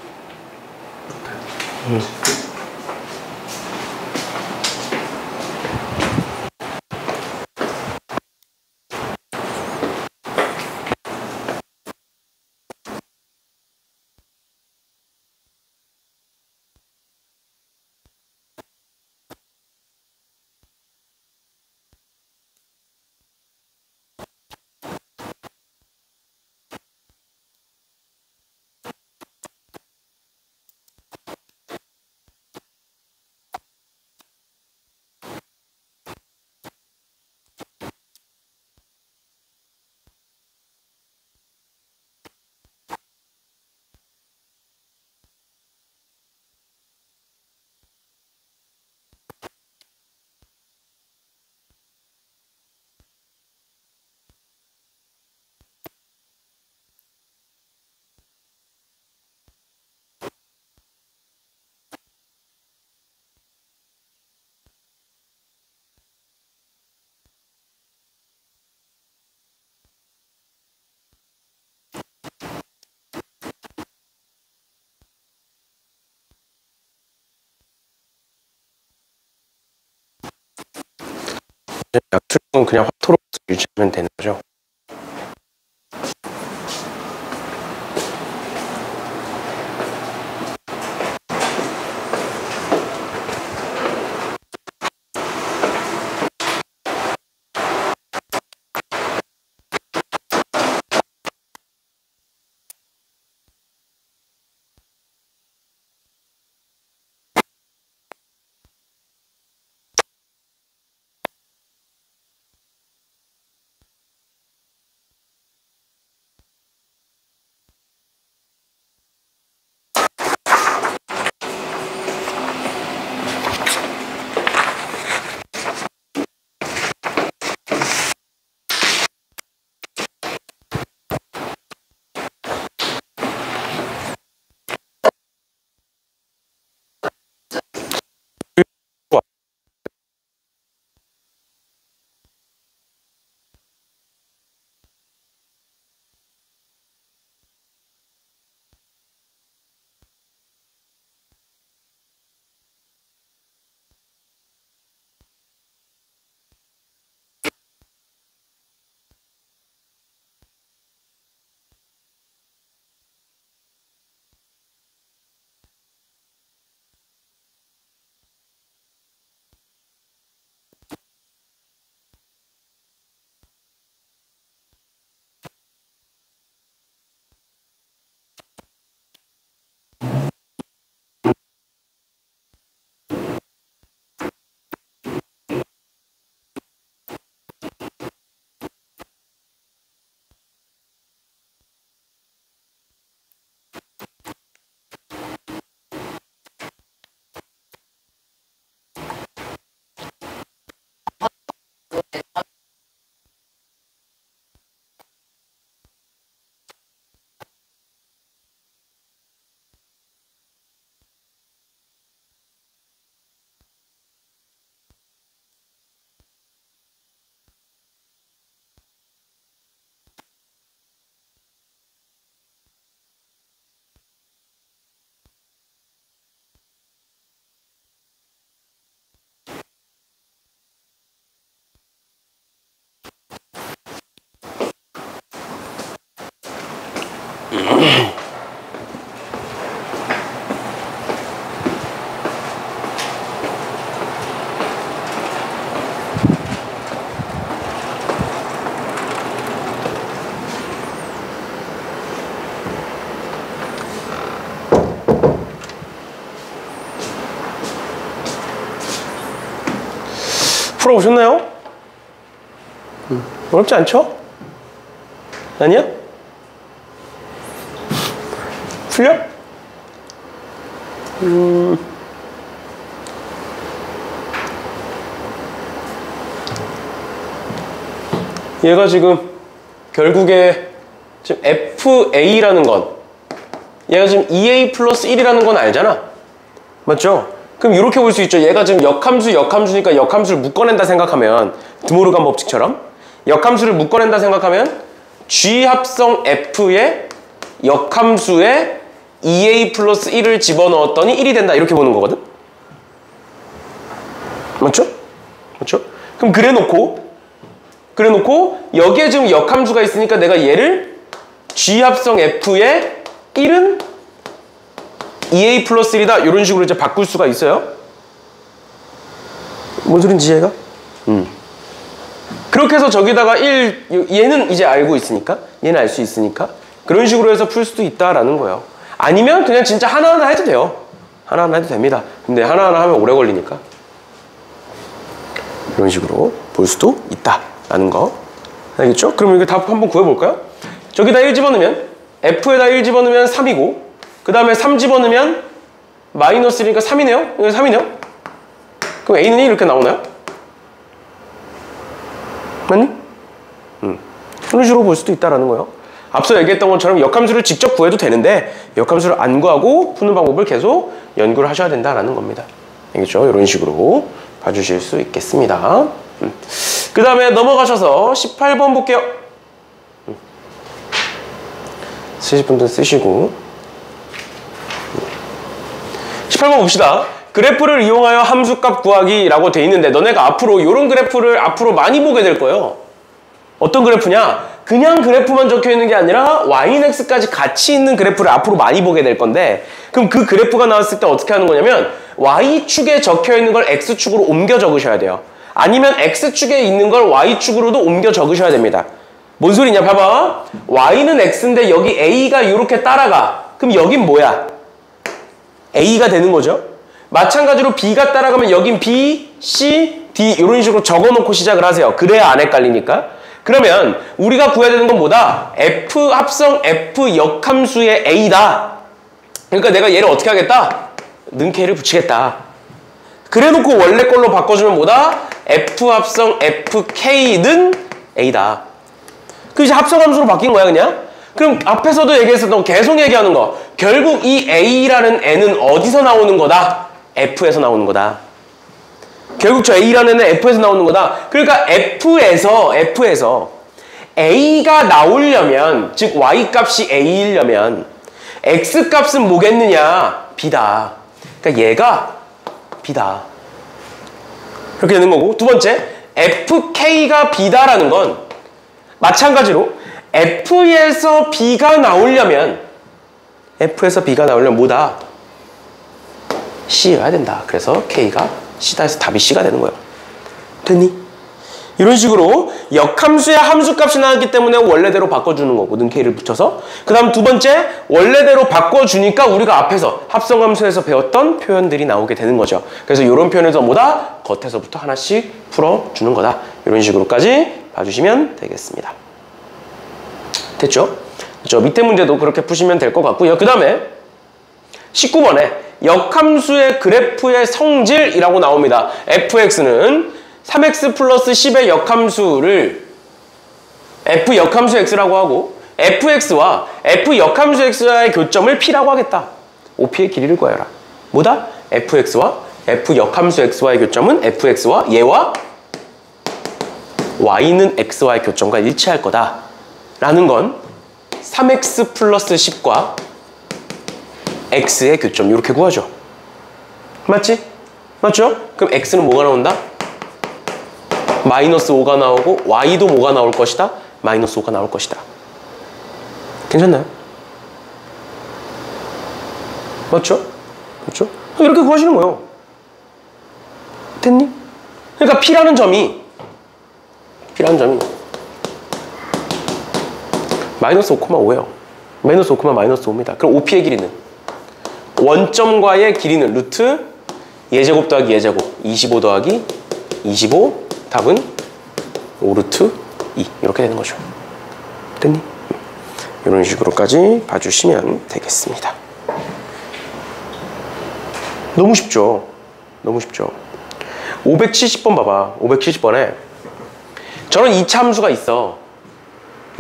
A: 약출은 그냥 화토로 유지하면 되는 거죠. 풀어보셨나요? 어렵지 않죠? 아니야? 풀려? 얘가 지금 결국에 지금 FA라는 건 얘가 지금 2A 플러스 1이라는 건 알잖아. 맞죠? 그럼 이렇게 볼 수 있죠. 얘가 지금 역함수니까 역함수를 묶어낸다 생각하면 드모르간 법칙처럼 역함수를 묶어낸다 생각하면 G 합성 F의 역함수에 2A 플러스 1을 집어넣었더니 1이 된다. 이렇게 보는 거거든. 맞죠? 맞죠? 그럼 그래놓고 여기에 지금 역함수가 있으니까 내가 얘를 G 합성 F의 1은 2A 플러스 1이다. 이런 식으로 이제 바꿀 수가 있어요. 뭔 소린지 얘가? 그렇게 해서 저기다가 1, 얘는 이제 알고 있으니까, 얘는 알 수 있으니까 그런 식으로 해서 풀 수도 있다라는 거예요. 아니면 그냥 진짜 하나하나 해도 돼요. 하나하나 해도 됩니다. 근데 하나하나 하면 오래 걸리니까 이런 식으로 볼 수도 있다라는 거. 알겠죠? 그럼 이거 답 한번 구해볼까요? 저기다 1 집어넣으면 F에다 1 집어넣으면 3이고 그 다음에 3 집어넣으면 마이너스 1이니까 3이네요? 이거 3이네요? 그럼 A는 1 이렇게 나오나요? 맞니? 그런 식으로 볼 수도 있다라는 거예요. 앞서 얘기했던 것처럼 역함수를 직접 구해도 되는데 역함수를 안 구하고 푸는 방법을 계속 연구를 하셔야 된다라는 겁니다. 알겠죠? 이런 식으로 봐주실 수 있겠습니다. 그 다음에 넘어가셔서 18번 볼게요. 쓰실 분들 쓰시고 18번 봅시다. 그래프를 이용하여 함수값 구하기라고 돼 있는데 너네가 앞으로 이런 그래프를 앞으로 많이 보게 될 거예요. 어떤 그래프냐? 그냥 그래프만 적혀 있는 게 아니라 y는 x까지 같이 있는 그래프를 앞으로 많이 보게 될 건데 그럼 그 그래프가 나왔을 때 어떻게 하는 거냐면 y축에 적혀 있는 걸 x축으로 옮겨 적으셔야 돼요. 아니면 x축에 있는 걸 y축으로도 옮겨 적으셔야 됩니다. 뭔 소리냐? 봐봐. y는 x인데 여기 a가 이렇게 따라가. 그럼 여긴 뭐야? a가 되는 거죠. 마찬가지로 b가 따라가면 여긴 b, c, d 이런 식으로 적어놓고 시작을 하세요. 그래야 안 헷갈리니까. 그러면 우리가 구해야 되는 건 뭐다? f 합성 f 역함수의 a다. 그러니까 내가 얘를 어떻게 하겠다? 는 k를 붙이겠다. 그래놓고 원래 걸로 바꿔주면 뭐다? f 합성 fk는 a다. 그 이제 합성함수로 바뀐 거야 그냥. 그럼 앞에서도 얘기했었던 계속 얘기하는 거. 결국 이 a라는 n은 어디서 나오는 거다? f에서 나오는 거다. 결국 저 a라는 애는 f에서 나오는 거다. 그러니까 f에서 a가 나오려면 즉 y값이 a이려면 x값은 뭐겠느냐? b다. 그러니까 얘가 b다. 그렇게 되는 거고 두 번째 fk가 b다라는 건 마찬가지로 f에서 b가 나오려면 뭐다? c여야 된다. 그래서 k가 c다 해서 답이 c가 되는 거예요. 됐니? 이런 식으로 역함수의 함수값이 나왔기 때문에 원래대로 바꿔주는 거고 는 k를 붙여서 그 다음 두 번째 원래대로 바꿔주니까 우리가 앞에서 합성함수에서 배웠던 표현들이 나오게 되는 거죠. 그래서 이런 표현에서 뭐다? 겉에서부터 하나씩 풀어주는 거다. 이런 식으로까지 봐주시면 되겠습니다. 됐죠? 그렇죠? 밑에 문제도 그렇게 푸시면 될 것 같고요. 그 다음에 19번에 역함수의 그래프의 성질이라고 나옵니다. fx는 3x 플러스 10의 역함수를 f 역함수 x라고 하고 fx와 f 역함수 x와의 교점을 p라고 하겠다. OP의 길이를 구하여라. 뭐다? fx와 f 역함수 x와의 교점은 fx와 얘와 y는 x와의 교점과 일치할 거다. 라는 건 3x 플러스 10과 x의 교점 이렇게 구하죠. 맞지? 맞죠? 그럼 x는 뭐가 나온다? 마이너스 5가 나오고 y도 뭐가 나올 것이다? 마이너스 5가 나올 것이다. 괜찮나요? 맞죠? 그렇죠? 이렇게 구하시는 거예요. 됐니? 그러니까 P라는 점이 마이너스 5,5예요. 마이너스 5, 마이너스 5입니다. 그럼 OP의 길이는 원점과의 길이는 루트 예제곱 더하기 예제곱 25 더하기 25 답은 5루트 2 이렇게 되는 거죠. 됐니? 이런 식으로까지 봐주시면 되겠습니다. 너무 쉽죠? 너무 쉽죠? 570번 봐봐. 570번에 저런 2차 함수가 있어.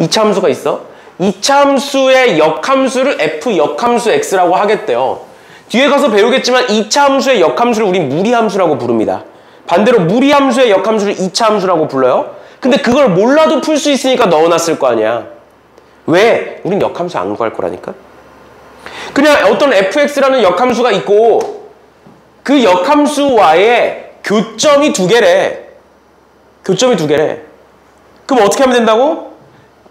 A: 2차 함수가 있어. 2차 함수의 역함수를 f 역함수 x라고 하겠대요. 뒤에 가서 배우겠지만 2차 함수의 역함수를 우린 무리함수라고 부릅니다. 반대로 무리함수의 역함수를 2차 함수라고 불러요. 근데 그걸 몰라도 풀 수 있으니까 넣어놨을 거 아니야. 왜? 우린 역함수 안 구할 거라니까. 그냥 어떤 fx라는 역함수가 있고 그 역함수와의 교점이 두 개래. 교점이 두 개래. 그럼 어떻게 하면 된다고?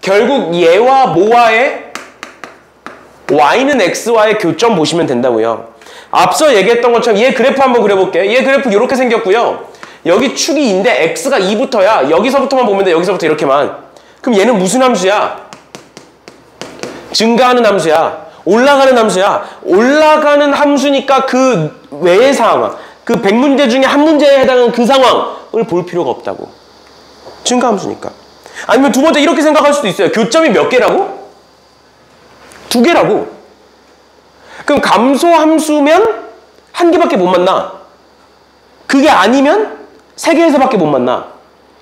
A: 결국 얘와 뭐와의 y는 x와의 교점 보시면 된다고요. 앞서 얘기했던 것처럼 얘 그래프 한번 그려볼게. 얘 그래프 이렇게 생겼고요. 여기 축이 2인데 x가 2부터야. 여기서부터만 보면 돼. 여기서부터 이렇게만. 그럼 얘는 무슨 함수야? 증가하는 함수야. 올라가는 함수야. 올라가는 함수니까 그 외의 상황, 그 100문제 중에 한 문제에 해당하는 그 상황을 볼 필요가 없다고. 증가 함수니까. 아니면 두 번째 이렇게 생각할 수도 있어요. 교점이 몇 개라고? 2개라고. 그럼 감소 함수면 1개밖에 못 만나. 그게 아니면 3개에서밖에 못 만나.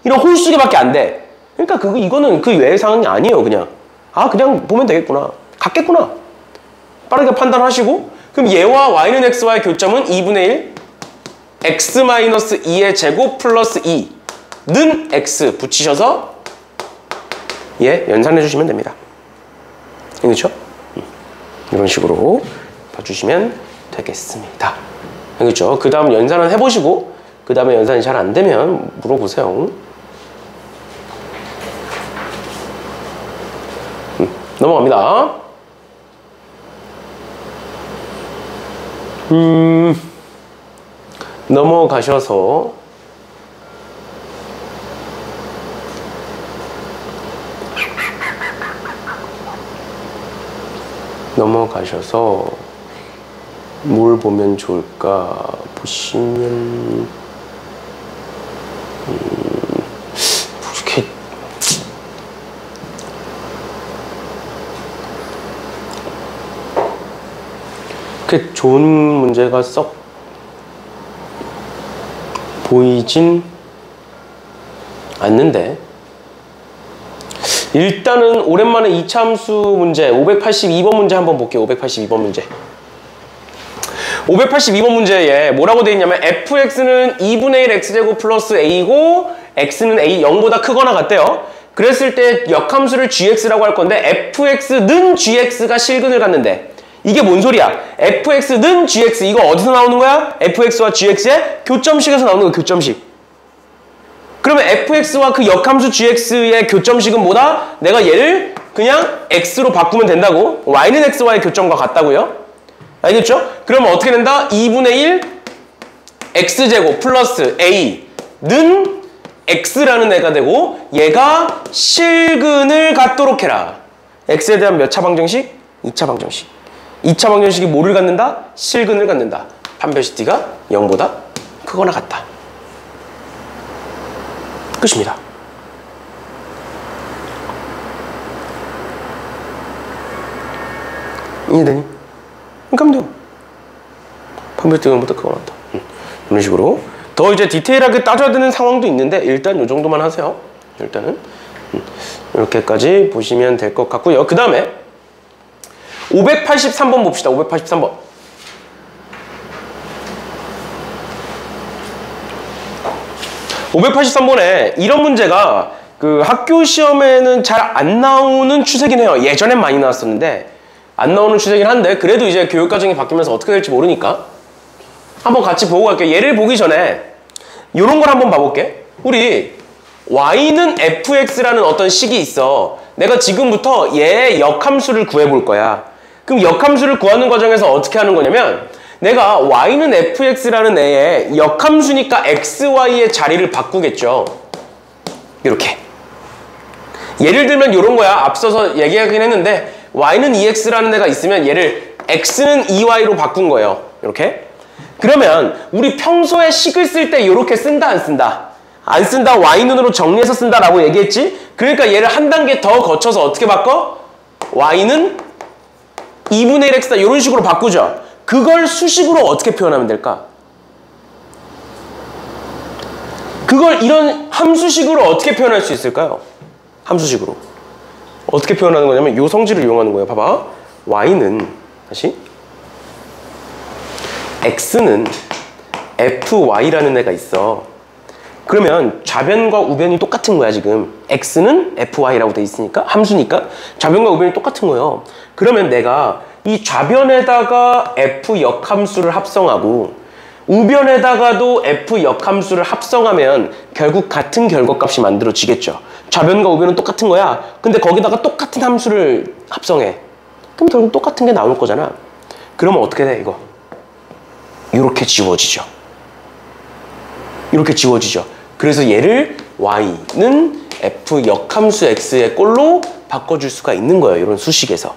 A: 이런 홀수개밖에 안 돼. 그러니까 이거는 그 외의 상황이 아니에요. 그냥. 아, 그냥 보면 되겠구나. 같겠구나. 빠르게 판단하시고, 그럼 얘와 y는 x와의 교점은 2분의 1 x-2의 제곱 플러스 2는 x 붙이셔서 얘 연산해 주시면 됩니다. 그렇죠? 이런 식으로 봐주시면 되겠습니다. 그렇죠? 그 다음 연산은 해보시고 그 다음에 연산이 잘 안 되면 물어보세요. 넘어갑니다. 넘어가셔서 뭘 보면 좋을까 보시면 그렇게 좋은 문제가 썩 보이진 않는데 일단은 오랜만에 2차 함수 문제 582번 문제 한번 볼게요. 582번 문제 582번 문제에 뭐라고 되어 있냐면 fx는 2분의 1 x제곱 플러스 a고 x는 a 0보다 크거나 같대요. 그랬을 때 역함수를 gx라고 할 건데 fx는 gx가 실근을 갖는데 이게 뭔 소리야? fx는 gx 이거 어디서 나오는 거야? fx와 gx의 교점식에서 나오는 거야. 교점식. 그러면 fx와 그 역함수 gx의 교점식은 뭐다? 내가 얘를 그냥 x로 바꾸면 된다고. y는 x와의 교점과 같다고요. 알겠죠? 그러면 어떻게 된다? 2분의 1 x제곱 플러스 a는 x라는 애가 되고 얘가 실근을 갖도록 해라. x에 대한 몇 차 방정식? 2차 방정식. 2차 방정식이 뭐를 갖는다? 실근을 갖는다. 판별식 t가 0보다 크거나 같다. 끝입니다. 이해되니? 그럼 돼요. 판별식 t가 0보다 크거나 같다. 이런 식으로 더 이제 디테일하게 따져야 되는 상황도 있는데 일단 이 정도만 하세요. 일단은 이렇게까지 보시면 될 것 같고요. 그 다음에 583번 봅시다. 583번. (583번에) 이런 문제가 그 학교 시험에는 잘 안 나오는 추세긴 해요. 예전엔 많이 나왔었는데 안 나오는 추세긴 한데 그래도 이제 교육과정이 바뀌면서 어떻게 될지 모르니까 한번 같이 보고 갈게요. 얘를 보기 전에 이런 걸 한번 봐볼게. 우리 y는 fx라는 어떤 식이 있어. 내가 지금부터 얘의 역함수를 구해볼 거야. 그럼 역함수를 구하는 과정에서 어떻게 하는 거냐면 내가 y는 fx라는 애의 역함수니까 xy의 자리를 바꾸겠죠. 이렇게. 예를 들면 이런 거야. 앞서서 얘기하긴 했는데 y는 2x라는 애가 있으면 얘를 x는 2y로 바꾼 거예요. 이렇게. 그러면 우리 평소에 식을 쓸 때 이렇게 쓴다 안 쓴다? 안 쓴다, y는으로 정리해서 쓴다라고 얘기했지? 그러니까 얘를 한 단계 더 거쳐서 어떻게 바꿔? y는 2분의 1x다 이런 식으로 바꾸죠. 그걸 수식으로 어떻게 표현하면 될까? 그걸 이런 함수식으로 어떻게 표현할 수 있을까요? 함수식으로 어떻게 표현하는 거냐면 이 성질을 이용하는 거예요. 봐봐. y는 다시 x는 fy라는 애가 있어. 그러면 좌변과 우변이 똑같은 거야. 지금 x는 fy라고 돼 있으니까 함수니까 좌변과 우변이 똑같은 거예요. 그러면 내가 이 좌변에다가 f 역함수를 합성하고 우변에다가도 f 역함수를 합성하면 결국 같은 결과값이 만들어지겠죠. 좌변과 우변은 똑같은 거야. 근데 거기다가 똑같은 함수를 합성해. 그럼 결국 똑같은 게 나올 거잖아. 그러면 어떻게 돼 이거? 이렇게 지워지죠. 이렇게 지워지죠. 그래서 얘를 y는 f 역함수 x의 꼴로 바꿔줄 수가 있는 거예요. 이런 수식에서.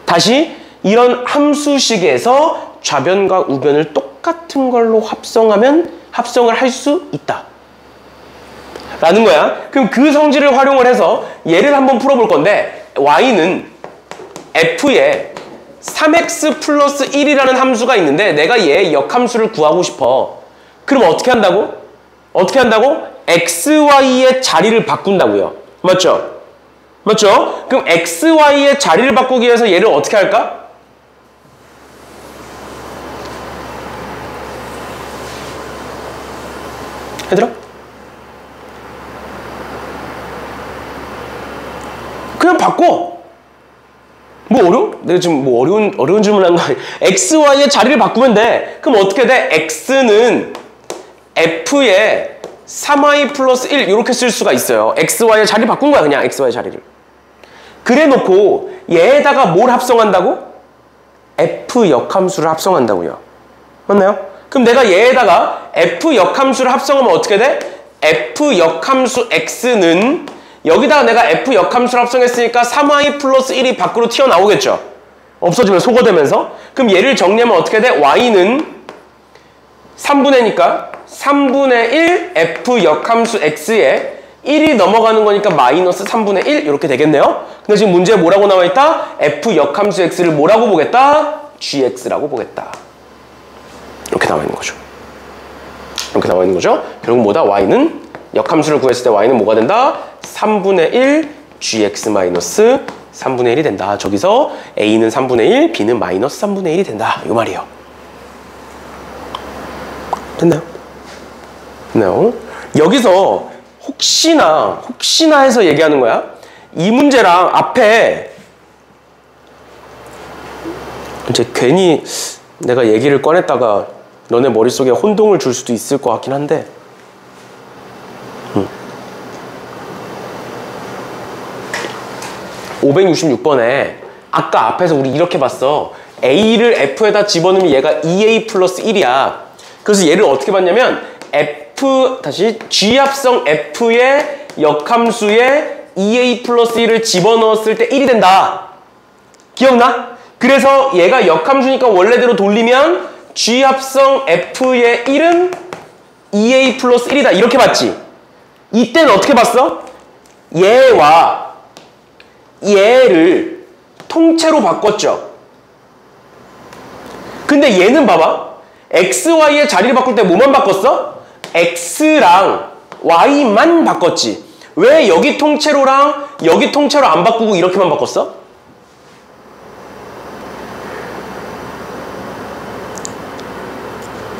A: 다시 이런 함수식에서 좌변과 우변을 똑같은 걸로 합성을 할 수 있다 라는 거야. 그럼 그 성질을 활용을 해서 얘를 한번 풀어볼 건데 y는 f에 3x 플러스 1이라는 함수가 있는데 내가 얘의 역함수를 구하고 싶어. 그럼 어떻게 한다고? 어떻게 한다고? xy의 자리를 바꾼다고요. 맞죠? 맞죠? 그럼 xy의 자리를 바꾸기 위해서 얘를 어떻게 할까? 얘들아? 그냥 바꿔. 뭐 어려워? 내가 지금 뭐 어려운 질문한 거 아니야. xy의 자리를 바꾸면 돼. 그럼 어떻게 돼? x는 f에 3y 플러스 1 이렇게 쓸 수가 있어요. xy의 자리를 바꾼 거야. 그냥 xy의 자리를. 그래 놓고 얘에다가 뭘 합성한다고? f 역함수를 합성한다고요. 맞나요? 그럼 내가 얘에다가 f 역함수를 합성하면 어떻게 돼? f 역함수 x는 여기다가 내가 f 역함수를 합성했으니까 3y 플러스 1이 밖으로 튀어나오겠죠. 없어지면 소거되면서. 그럼 얘를 정리하면 어떻게 돼? y는 3분의니까 3분의 1 f 역함수 x에 1이 넘어가는 거니까 마이너스 3분의 1 이렇게 되겠네요. 근데 지금 문제에 뭐라고 나와 있다? f 역함수 x를 뭐라고 보겠다? gx라고 보겠다. 이렇게 나와 있는 거죠. 이렇게 나와 있는 거죠. 결국 뭐다? y는 역함수를 구했을 때 y는 뭐가 된다? 3분의 1 gx 마이너스 3분의 1이 된다. 저기서 a는 3분의 1, b는 마이너스 3분의 1이 된다. 이 말이에요. 됐나요? 됐나요? 여기서 혹시나 해서 얘기하는 거야. 이 문제랑 앞에 이제 괜히 내가 얘기를 꺼냈다가 너네 머릿속에 혼동을 줄 수도 있을 것 같긴 한데 566번에 아까 앞에서 우리 이렇게 봤어. A를 F에다 집어넣으면 얘가 2A 플러스 1이야. 그래서 얘를 어떻게 봤냐면 G합성 F의 역함수에 2A 플러스 1을 집어넣었을 때 1이 된다. 기억나? 그래서 얘가 역함수니까 원래대로 돌리면 G합성 F의 1은 2A 플러스 1이다. 이렇게 봤지? 이때는 어떻게 봤어? 얘와 얘를 통째로 바꿨죠. 근데 얘는 봐봐. XY의 자리를 바꿀 때 뭐만 바꿨어? X랑 Y만 바꿨지. 왜 여기 통째로랑 여기 통째로 안 바꾸고 이렇게만 바꿨어?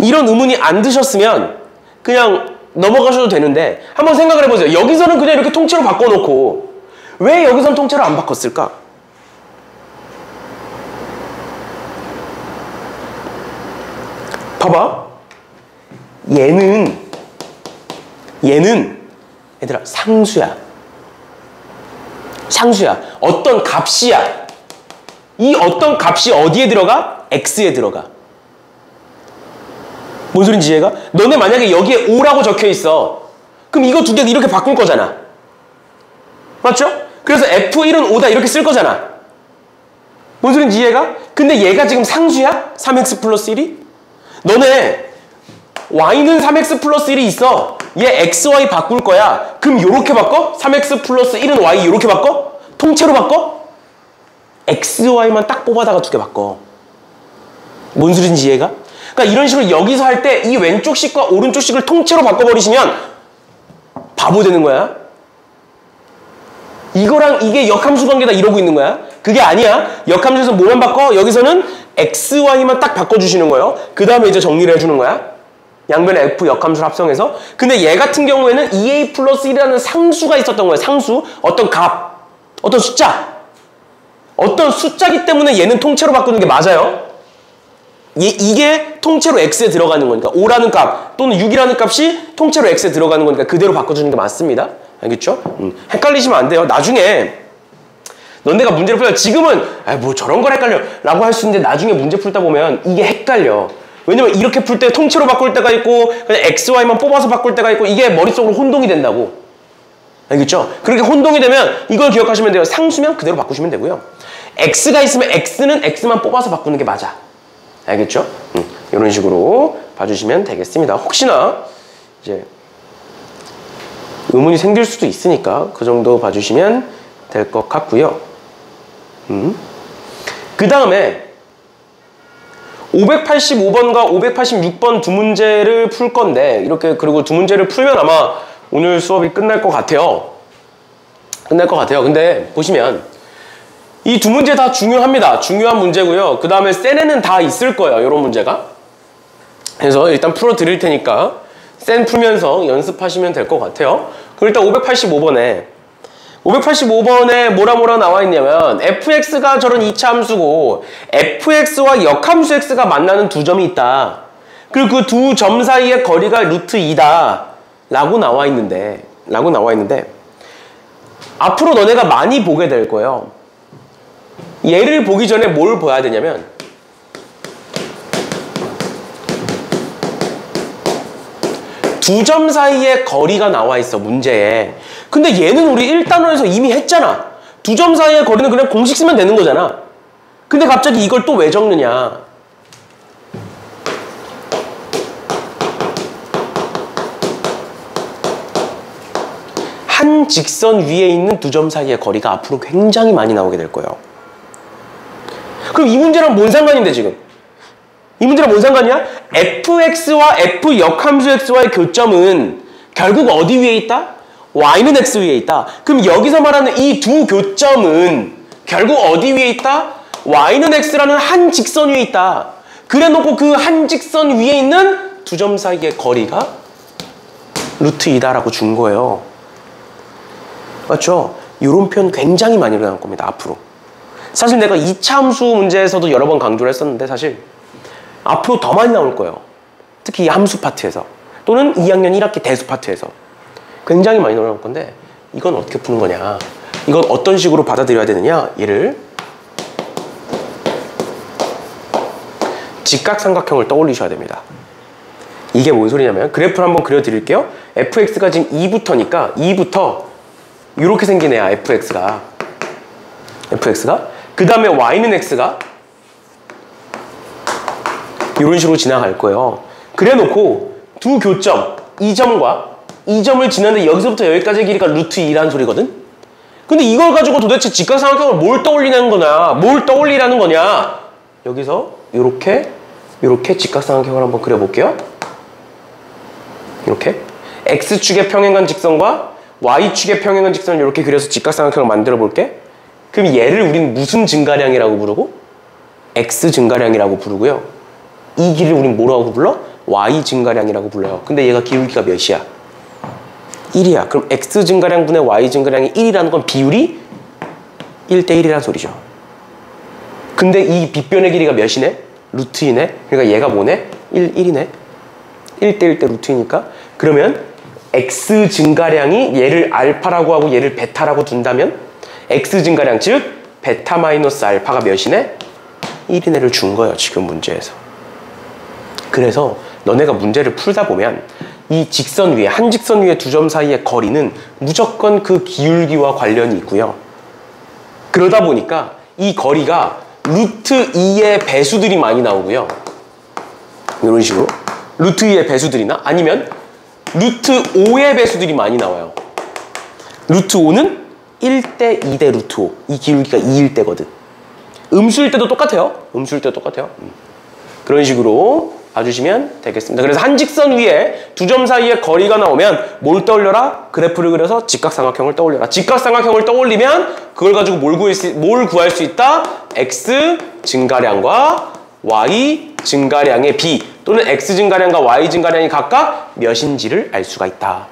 A: 이런 의문이 안 드셨으면 그냥 넘어가셔도 되는데 한번 생각을 해보세요. 여기서는 그냥 이렇게 통째로 바꿔놓고 왜 여기선 통째로 안 바꿨을까? 봐봐. 얘는 얘들아 상수야. 상수야. 어떤 값이야. 이 어떤 값이 어디에 들어가? X에 들어가. 뭔 소린지 이해가? 너네 만약에 여기에 5라고 적혀있어. 그럼 이거 두 개 이렇게 바꿀 거잖아. 맞죠? 그래서 F1은 5다 이렇게 쓸 거잖아. 뭔 소린지 이해가? 근데 얘가 지금 상수야? 3x 플러스 1이? 너네 Y는 3x 플러스 1이 있어. 얘 xy 바꿀 거야. 그럼 요렇게 바꿔? 3x 플러스 1은 y 요렇게 바꿔? 통째로 바꿔? xy만 딱 뽑아다가 두 개 바꿔. 뭔 소린지 이해가? 그러니까 이런 식으로 여기서 할 때 이 왼쪽 식과 오른쪽 식을 통째로 바꿔버리시면 바보 되는 거야. 이거랑 이게 역함수 관계다 이러고 있는 거야. 그게 아니야. 역함수에서 뭐만 바꿔? 여기서는 xy만 딱 바꿔주시는 거예요. 그 다음에 이제 정리를 해주는 거야. 양변의 f 역함수를 합성해서. 근데 얘 같은 경우에는 2a 플러스 1이라는 상수가 있었던 거예요. 상수. 어떤 값. 어떤 숫자. 어떤 숫자기 때문에 얘는 통째로 바꾸는 게 맞아요. 이게 통째로 x에 들어가는 거니까 5라는 값 또는 6이라는 값이 통째로 x에 들어가는 거니까 그대로 바꿔주는 게 맞습니다. 알겠죠? 헷갈리시면 안 돼요. 나중에 너네가 문제를 풀다 지금은 뭐 저런 걸 헷갈려 라고 할 수 있는데 나중에 문제 풀다 보면 이게 헷갈려. 왜냐면 이렇게 풀 때 통째로 바꿀 때가 있고 그냥 xy만 뽑아서 바꿀 때가 있고 이게 머릿속으로 혼동이 된다고. 알겠죠? 그렇게 혼동이 되면 이걸 기억하시면 돼요. 상수면 그대로 바꾸시면 되고요. x가 있으면 x는 x만 뽑아서 바꾸는 게 맞아. 알겠죠? 이런 식으로 봐주시면 되겠습니다. 혹시나 이제 의문이 생길 수도 있으니까 그 정도 봐주시면 될 것 같고요. 그 다음에 585번과 586번 두 문제를 풀 건데 이렇게 그리고 두 문제를 풀면 아마 오늘 수업이 끝날 것 같아요. 끝날 것 같아요. 근데 보시면 이 두 문제 다 중요합니다. 중요한 문제고요. 그 다음에 센에는 다 있을 거예요. 이런 문제가. 그래서 일단 풀어 드릴 테니까 센 풀면서 연습하시면 될 것 같아요. 그럼 일단 585번에 뭐라 나와 있냐면 fx가 저런 2차 함수고 fx와 역함수 x가 만나는 두 점이 있다. 그리고 그 두 점 사이의 거리가 루트 2다 라고 나와 있는데 앞으로 너네가 많이 보게 될 거예요. 얘를 보기 전에 뭘 봐야 되냐면 두 점 사이의 거리가 나와 있어 문제에. 근데 얘는 우리 1단원에서 이미 했잖아. 두 점 사이의 거리는 그냥 공식 쓰면 되는 거잖아. 근데 갑자기 이걸 또 왜 적느냐. 한 직선 위에 있는 두 점 사이의 거리가 앞으로 굉장히 많이 나오게 될 거예요. 그럼 이 문제랑 뭔 상관인데 지금? 이 문제랑 뭔 상관이야? fx와 f 역함수 x와의 교점은 결국 어디 위에 있다? y는 x 위에 있다. 그럼 여기서 말하는 이 두 교점은 결국 어디 위에 있다? y는 x라는 한 직선 위에 있다. 그래 놓고 그 한 직선 위에 있는 두 점 사이의 거리가 루트 2다라고 준 거예요. 맞죠? 이런 표현 굉장히 많이 일어날 겁니다. 앞으로. 사실 내가 2차 함수 문제에서도 여러 번 강조를 했었는데 사실 앞으로 더 많이 나올 거예요. 특히 이 함수 파트에서 또는 2학년 1학기 대수 파트에서 굉장히 많이 나올 건데 이건 어떻게 푸는 거냐, 이건 어떤 식으로 받아들여야 되느냐. 얘를 직각삼각형을 떠올리셔야 됩니다. 이게 뭔 소리냐면 그래프를 한번 그려드릴게요. fx가 지금 2부터니까 2부터 이렇게 생긴 애야. fx가 그 다음에 y는 x가 이런 식으로 지나갈 거예요. 그래 놓고 두 교점, 이 점과 이 점을 지나는데 여기서부터 여기까지의 길이가 루트 2라는 소리거든? 근데 이걸 가지고 도대체 직각삼각형을 뭘 떠올리는 거냐, 뭘 떠올리라는 거냐. 여기서 이렇게 직각삼각형을 한번 그려볼게요. 이렇게 x축의 평행한 직선과 y축의 평행한 직선을 이렇게 그려서 직각삼각형을 만들어 볼게. 그럼 얘를 우린 무슨 증가량이라고 부르고? x 증가량이라고 부르고요. 이 길이를 우린 뭐라고 불러? y 증가량이라고 불러요. 근데 얘가 기울기가 몇이야? 1이야. 그럼 x 증가량분의 y 증가량이 1이라는 건 비율이 1대1이라는 소리죠. 근데 이 빗변의 길이가 몇이네? 루트 2네. 그러니까 얘가 뭐네? 1이네. 1대1대 루트 2니까. 그러면 x 증가량이 얘를 알파라고 하고 얘를 베타라고 둔다면 x 증가량, 즉 베타 마이너스 알파가 몇이네? 1이네를 준 거예요. 지금 문제에서. 그래서 너네가 문제를 풀다 보면 이 직선 위에, 한 직선 위에 두 점 사이의 거리는 무조건 그 기울기와 관련이 있고요. 그러다 보니까 이 거리가 루트 2의 배수들이 많이 나오고요. 이런 식으로 루트 2의 배수들이나 아니면 루트 5의 배수들이 많이 나와요. 루트 5는 1대 2대 루트 5. 이 기울기가 2일 때거든. 음수일 때도 똑같아요. 음수일 때도 똑같아요. 그런 식으로 봐주시면 되겠습니다. 그래서 한 직선 위에 두 점 사이에 거리가 나오면 뭘 떠올려라? 그래프를 그려서 직각삼각형을 떠올려라. 직각삼각형을 떠올리면 그걸 가지고 뭘 구할 수 있다? x 증가량과 y 증가량의 b 또는 x 증가량과 y 증가량이 각각 몇인지를 알 수가 있다.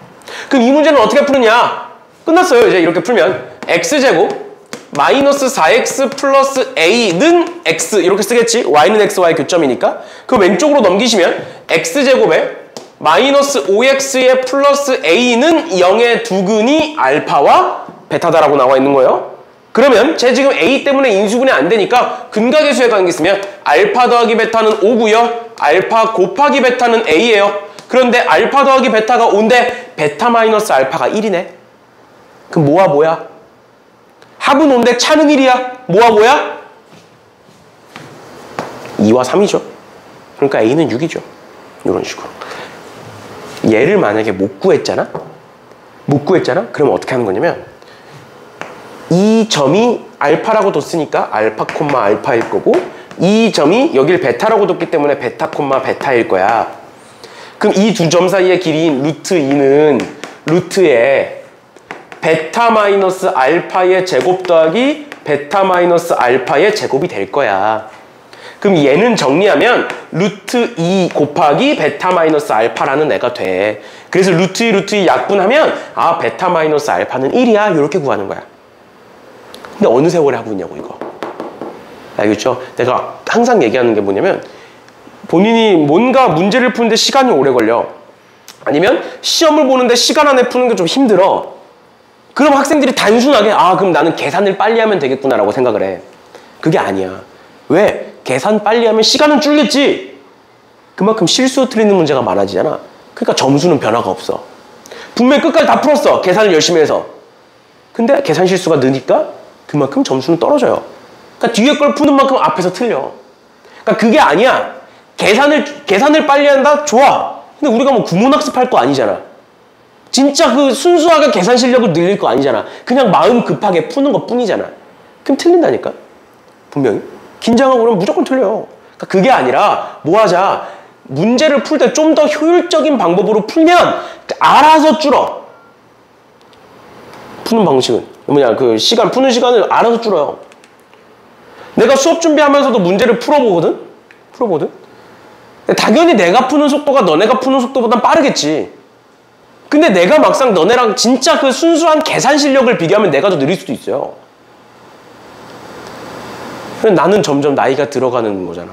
A: 그럼 이 문제는 어떻게 푸느냐? 끝났어요. 이제 이렇게 풀면 x제곱 마이너스 4x 플러스 a는 x 이렇게 쓰겠지? y는 x, y 교점이니까. 그 왼쪽으로 넘기시면 x제곱에 마이너스 5x의 플러스 a는 0의 두근이 알파와 베타다라고 나와 있는 거예요. 그러면 제 지금 a 때문에 인수분해 안 되니까 근각의 수에 관계 있으면 알파 더하기 베타는 5고요. 알파 곱하기 베타는 a예요. 그런데 알파 더하기 베타가 5인데 베타 마이너스 알파가 1이네. 그럼 뭐와 뭐야? 합은 5인데 차는 1이야. 뭐와 뭐야? 2와 3이죠. 그러니까 a는 6이죠. 이런 식으로. 얘를 만약에 못 구했잖아? 못 구했잖아? 그러면 어떻게 하는 거냐면 이 점이 알파라고 뒀으니까 알파 콤마 알파일 거고 이 점이 여길 베타라고 뒀기 때문에 베타 콤마 베타일 거야. 그럼 이 두 점 사이의 길이인 루트 2는 루트에 베타 마이너스 알파의 제곱 더하기 베타 마이너스 알파의 제곱이 될 거야. 그럼 얘는 정리하면 루트 2 곱하기 베타 마이너스 알파라는 애가 돼. 그래서 루트 2 루트 2 약분하면 아 베타 마이너스 알파는 1이야 이렇게 구하는 거야. 근데 어느 세월에 하고 있냐고 이거. 알겠죠? 내가 항상 얘기하는 게 뭐냐면 본인이 뭔가 문제를 푸는데 시간이 오래 걸려. 아니면 시험을 보는데 시간 안에 푸는 게 좀 힘들어. 그럼 학생들이 단순하게 아 그럼 나는 계산을 빨리 하면 되겠구나라고 생각을 해. 그게 아니야. 왜? 계산 빨리 하면 시간은 줄겠지. 그만큼 실수 틀리는 문제가 많아지잖아. 그러니까 점수는 변화가 없어. 분명히 끝까지 다 풀었어. 계산을 열심히 해서. 근데 계산 실수가 느니까 그만큼 점수는 떨어져요. 그러니까 뒤에 걸 푸는 만큼 앞에서 틀려. 그러니까 그게 아니야. 계산을 빨리 한다? 좋아. 근데 우리가 뭐 구문학습할 거 아니잖아. 진짜 그 순수하게 계산 실력을 늘릴 거 아니잖아. 그냥 마음 급하게 푸는 것 뿐이잖아. 그럼 틀린다니까. 분명히. 긴장하고 그러면 무조건 틀려요. 그러니까 그게 아니라 뭐 하자. 문제를 풀 때 좀 더 효율적인 방법으로 풀면 알아서 줄어. 푸는 방식은. 뭐냐 그 시간 푸는 시간을 알아서 줄어요. 내가 수업 준비하면서도 문제를 풀어보거든. 당연히 내가 푸는 속도가 너네가 푸는 속도보단 빠르겠지. 근데 내가 막상 너네랑 진짜 그 순수한 계산 실력을 비교하면 내가 더 느릴 수도 있어요. 나는 점점 나이가 들어가는 거잖아.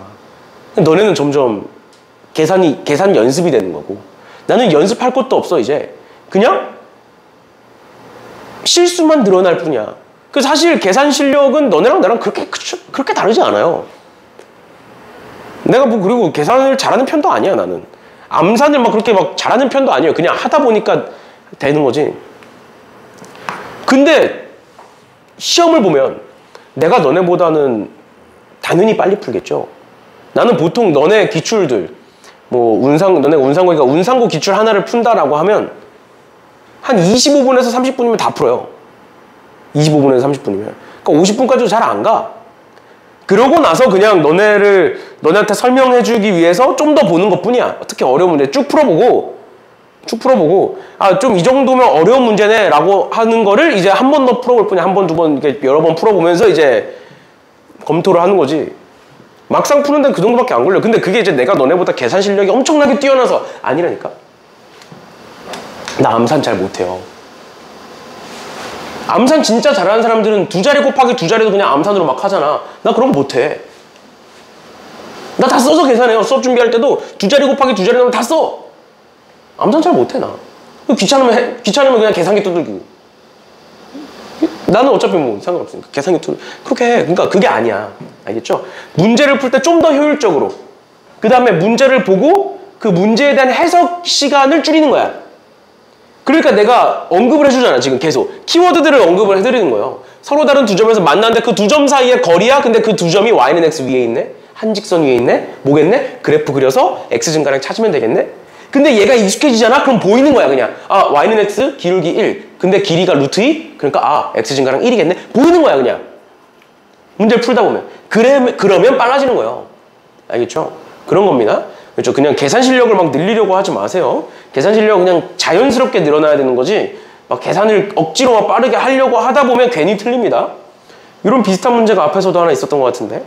A: 너네는 점점 계산 연습이 되는 거고. 나는 연습할 것도 없어 이제. 그냥 실수만 늘어날 뿐이야. 그 사실 계산 실력은 너네랑 나랑 그렇게 다르지 않아요. 내가 뭐 그리고 계산을 잘하는 편도 아니야 나는. 암산을 막 그렇게 막 잘하는 편도 아니에요. 그냥 하다 보니까 되는 거지. 근데 시험을 보면 내가 너네보다는 당연히 빨리 풀겠죠. 나는 보통 너네 기출들 뭐 너네 운상고니까 운상고 기출 하나를 푼다라고 하면 한 25분에서 30분이면 다 풀어요. 25분에서 30분이면. 그러니까 50분까지도 잘 안 가. 그러고 나서 그냥 너네한테 설명해주기 위해서 좀 더 보는 것 뿐이야. 특히 어려운 문제 쭉 풀어보고 아, 좀 이 정도면 어려운 문제네 라고 하는 거를 이제 한 번 더 풀어볼 뿐이야. 한 번, 두 번, 이렇게 여러 번 풀어보면서 이제 검토를 하는 거지. 막상 푸는 데는 그 정도밖에 안 걸려. 근데 그게 이제 내가 너네보다 계산 실력이 엄청나게 뛰어나서 아니라니까. 나 암산 잘 못해요. 암산 진짜 잘하는 사람들은 두 자리 곱하기 두 자리도 그냥 암산으로 막 하잖아. 나 그런 거 못해. 나 다 써서 계산해요. 수업 준비할 때도 두 자리 곱하기 두 자리 나오면 다 써. 암산 잘 못해 나. 귀찮으면 그냥 계산기 두들기고. 나는 어차피 뭐 상관없으니까 계산기 두들기고. 그렇게 해. 그러니까 그게 아니야. 알겠죠? 문제를 풀 때 좀 더 효율적으로. 그 다음에 문제를 보고 그 문제에 대한 해석 시간을 줄이는 거야. 그러니까 내가 언급을 해주잖아 지금 계속. 키워드들을 언급을 해드리는 거예요. 서로 다른 두 점에서 만났는데 그 두 점 사이의 거리야. 근데 그 두 점이 y는 x 위에 있네. 한 직선 위에 있네. 뭐겠네? 그래프 그려서 x 증가량 찾으면 되겠네. 근데 얘가 익숙해지잖아? 그럼 보이는 거야 그냥. 아 y는 x, 기울기 1. 근데 길이가 루트 2? 그러니까 아 x 증가랑 1이겠네? 보이는 거야 그냥. 문제를 풀다 보면. 그러면 빨라지는 거예요. 알겠죠? 그런 겁니다. 그렇죠? 그냥 계산 실력을 막 늘리려고 하지 마세요. 계산 실력 그냥 자연스럽게 늘어나야 되는 거지 막 계산을 억지로 막 빠르게 하려고 하다 보면 괜히 틀립니다. 이런 비슷한 문제가 앞에서도 하나 있었던 것 같은데.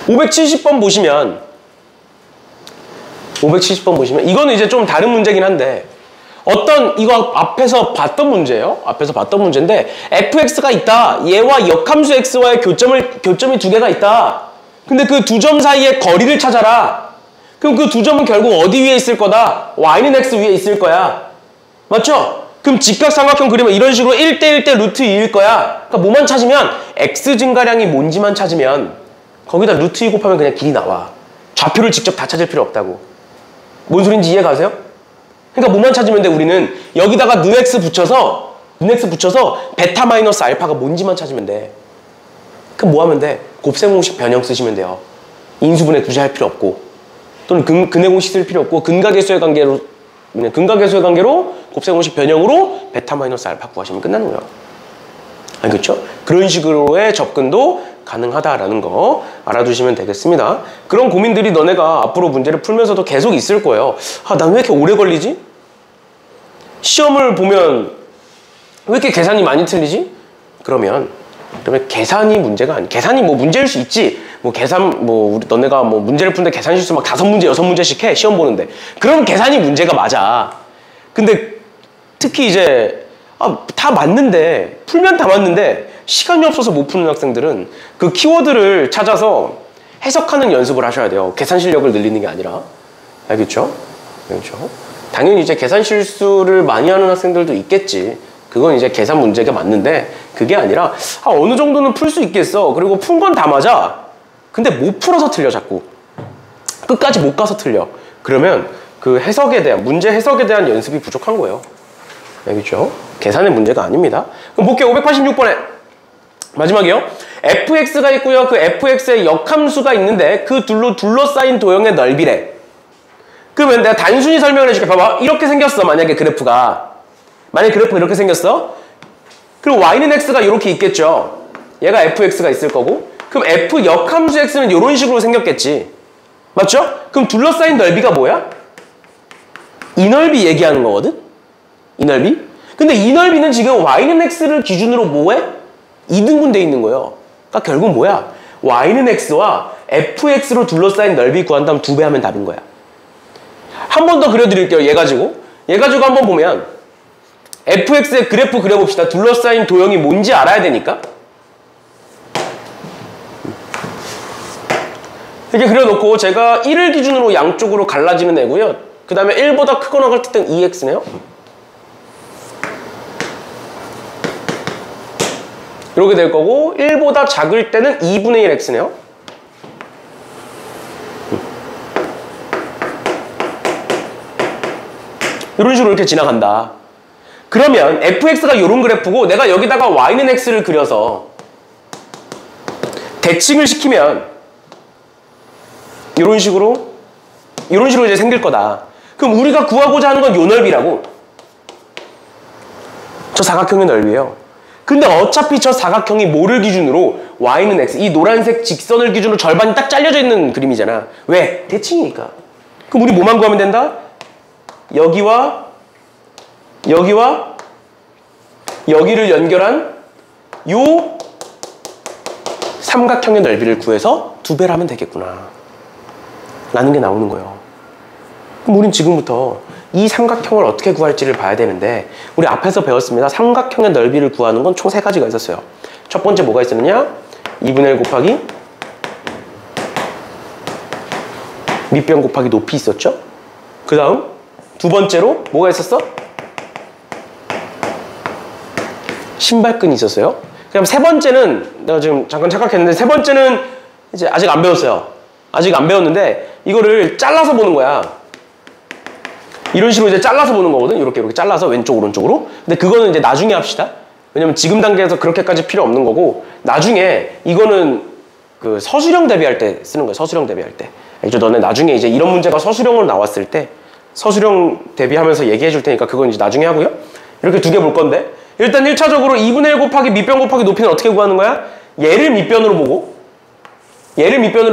A: 570번 보시면 570번 보시면 이거는 이제 좀 다른 문제긴 한데 어떤 이거 앞에서 봤던 문제예요. 앞에서 봤던 문제인데 fx가 있다. 얘와 역함수 x와의 교점이 두 개가 있다. 근데 그 두 점 사이의 거리를 찾아라. 그럼 그 두 점은 결국 어디 위에 있을 거다? y는 x 위에 있을 거야. 맞죠? 그럼 직각삼각형 그리면 이런 식으로 1대1대 루트 2일 거야. 그러니까 뭐만 찾으면 x 증가량이 뭔지만 찾으면 거기다 루트 2 곱하면 그냥 길이 나와. 좌표를 직접 다 찾을 필요 없다고. 뭔 소린지 이해 가세요? 그러니까 뭐만 찾으면 돼. 우리는 여기다가 nx 붙여서 베타 마이너스 알파가 뭔지만 찾으면 돼. 그럼 뭐 하면 돼? 곱셈 공식 변형 쓰시면 돼요. 인수분해 굳이 할 필요 없고 또는 근해 공식 쓸 필요 없고 근각계수의 관계로 곱셈 공식 변형으로 베타 마이너스 알파 구하시면 끝나는 거예요. 알겠죠? 그런 식으로의 접근도 가능하다라는 거 알아두시면 되겠습니다. 그런 고민들이 너네가 앞으로 문제를 풀면서도 계속 있을 거예요. 아, 난 왜 이렇게 오래 걸리지? 시험을 보면 왜 이렇게 계산이 많이 틀리지? 그러면 계산이 문제가 아니. 계산이 뭐 문제일 수 있지. 뭐 계산 너네가 뭐 문제를 푸는데 계산 실수 막 5문제, 6문제씩 해. 시험 보는데. 그럼 계산이 문제가 맞아. 근데 특히 이제 다 맞는데 풀면 다 맞는데 시간이 없어서 못 푸는 학생들은 그 키워드를 찾아서 해석하는 연습을 하셔야 돼요. 계산 실력을 늘리는 게 아니라. 알겠죠? 알겠죠? 당연히 이제 계산 실수를 많이 하는 학생들도 있겠지. 그건 이제 계산 문제가 맞는데 그게 아니라 어느 정도는 풀 수 있겠어. 그리고 푼 건 다 맞아. 근데 못 풀어서 틀려 자꾸. 끝까지 못 가서 틀려. 그러면 그 문제 해석에 대한 연습이 부족한 거예요. 알겠죠? 계산의 문제가 아닙니다. 그럼 볼게요. 586번에 마지막이요. fx가 있고요. 그 fx의 역함수가 있는데 그 둘러싸인 도형의 넓이래. 그러면 내가 단순히 설명을 해줄게. 봐봐. 이렇게 생겼어. 만약에 그래프가 이렇게 생겼어. 그럼 y는 x가 이렇게 있겠죠. 얘가 fx가 있을 거고. 그럼 f 역함수 x는 이런 식으로 생겼겠지. 맞죠? 그럼 둘러싸인 넓이가 뭐야? 이 넓이 얘기하는 거거든? 이 넓이? 근데 이 넓이는 지금 y는 x를 기준으로 뭐해? 2등분 돼 있는 거예요. 그러니까 결국 뭐야? y는 x와 fx로 둘러싸인 넓이 구한다면 2배 하면 답인 거야. 한 번 더 그려드릴게요. 얘 가지고 한번 보면 fx의 그래프 그려봅시다. 둘러싸인 도형이 뭔지 알아야 되니까. 이렇게 그려놓고 제가 1을 기준으로 양쪽으로 갈라지는 애고요. 그 다음에 1보다 크거나 같을 땐 2x네요. 이렇게 될 거고 1보다 작을 때는 2분의 1x네요. 이런 식으로 이렇게 지나간다. 그러면 fx가 이런 그래프고 내가 여기다가 y는 x를 그려서 대칭을 시키면 이런 식으로 이제 생길 거다. 그럼 우리가 구하고자 하는 건 요 넓이라고. 저 사각형의 넓이에요. 근데 어차피 저 사각형이 뭐를 기준으로 y는 x, 이 노란색 직선을 기준으로 절반이 딱 잘려져 있는 그림이잖아. 왜? 대칭이니까. 그럼 우리 뭐만 구하면 된다? 여기와 여기를 연결한 요 삼각형의 넓이를 구해서 2배를 하면 되겠구나 라는 게 나오는 거예요. 그럼 우린 지금부터 이 삼각형을 어떻게 구할지를 봐야 되는데 우리 앞에서 배웠습니다. 삼각형의 넓이를 구하는 건 총 3가지가 있었어요. 첫 번째 뭐가 있었느냐? 2분의 1 곱하기 밑변 곱하기 높이 있었죠? 그 다음 두 번째로 뭐가 있었어? 신발끈이 있었어요. 그럼 세 번째는 내가 지금 잠깐 착각했는데 세 번째는 이제 아직 안 배웠어요. 아직 안 배웠는데 이거를 잘라서 보는 거야. 이런 식으로 이제 잘라서 보는 거거든. 이렇게 잘라서 왼쪽 오른쪽으로. 근데 그거는 이제 나중에 합시다. 왜냐면 지금 단계에서 그렇게까지 필요 없는 거고, 나중에 이거는 그 서술형 대비할 때 쓰는 거야. 서술형 대비할 때. 알죠? 너네 나중에 이제 이런 문제가 서술형으로 나왔을 때 서술형 대비하면서 얘기해 줄 테니까 그건 이제 나중에 하고요. 이렇게 두 개 볼 건데, 일단 1차적으로 2분의 1 곱하기 밑변 곱하기 높이는 어떻게 구하는 거야? 얘를 밑변으로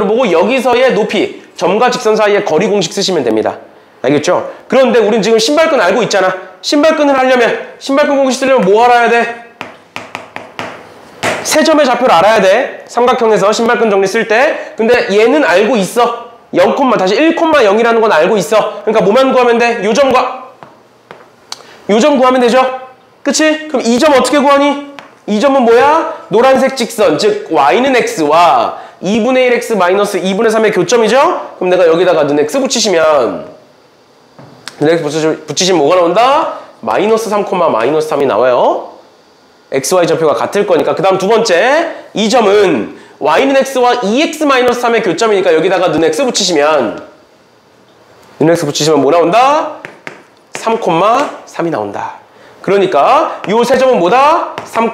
A: 보고 여기서의 높이, 점과 직선 사이의 거리 공식 쓰시면 됩니다. 알겠죠? 그런데 우린 지금 신발끈 알고 있잖아. 신발끈을 하려면, 신발끈 공식 쓰려면 뭐 알아야 돼? 세 점의 좌표를 알아야 돼. 삼각형에서 신발끈 정리 쓸 때. 근데 얘는 알고 있어. 0, 다시 1,0이라는 건 알고 있어. 그러니까 뭐만 구하면 돼? 요 점 구하면 되죠? 그치? 그럼 이 점 어떻게 구하니? 이 점은 뭐야? 노란색 직선, 즉 y는 x와 2분의 1x 마이너스 2분의 3의 교점이죠? 그럼 내가 여기다가 는 x 붙이시면 뭐가 나온다? 마이너스 3, 마이너스 3이 나와요. xy 좌표가 같을 거니까. 그 다음 두 번째, 이 점은 y는 x와 2x 마이너스 3의 교점이니까 여기다가 는 x 붙이시면 뭐 나온다? 3, 3이 나온다. 그러니까 요 세 점은 뭐다? 3,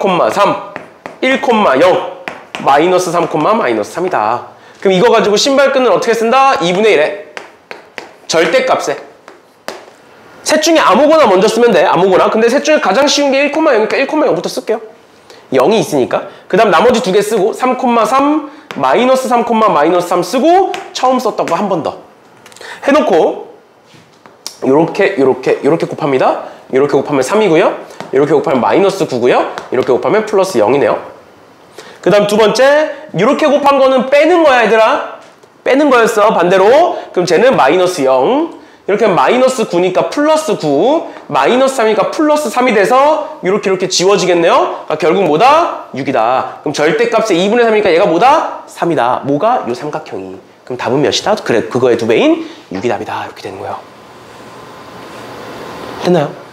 A: 1, 0, 마이너스 3, 마이너스 3이다. 그럼 이거 가지고 신발끈은 어떻게 쓴다? 2분의 1에 절대값에 셋 중에 아무거나 먼저 쓰면 돼. 아무거나. 근데 셋 중에 가장 쉬운 게 1,0이니까 1,0부터 쓸게요. 0이 있으니까. 그 다음 나머지 두 개 쓰고 3, 마이너스 3, 마이너스 3 쓰고 처음 썼던 거 한 번 더 해놓고 요렇게 곱합니다. 이렇게 곱하면 3이고요. 이렇게 곱하면 마이너스 9고요. 이렇게 곱하면 플러스 0이네요. 그 다음 두 번째, 이렇게 곱한 거는 빼는 거야, 얘들아. 빼는 거였어, 반대로. 그럼 쟤는 마이너스 0. 이렇게 하면 마이너스 9니까 플러스 9. 마이너스 3이니까 플러스 3이 돼서 이렇게 지워지겠네요. 그러니까 결국 뭐다? 6이다. 그럼 절대값의 2분의 3이니까 얘가 뭐다? 3이다. 뭐가? 요 삼각형이. 그럼 답은 몇이다? 그래, 그거의 2배인 6이 답이다. 이렇게 되는 거예요. 됐나요?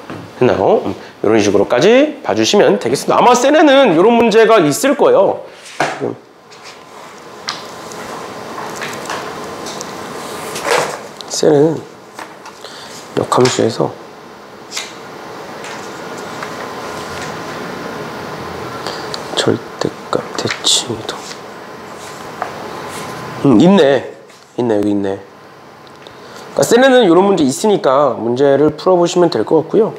A: 이런 식으로까지 봐주시면 되겠습니다. 아마 쌤에는 이런 문제가 있을 거예요. 쌤은 역함수에서 절대값 대칭이도 있네. 여기 있네. 그러니까 쌤에는 이런 문제 있으니까 문제를 풀어보시면 될 것 같고요.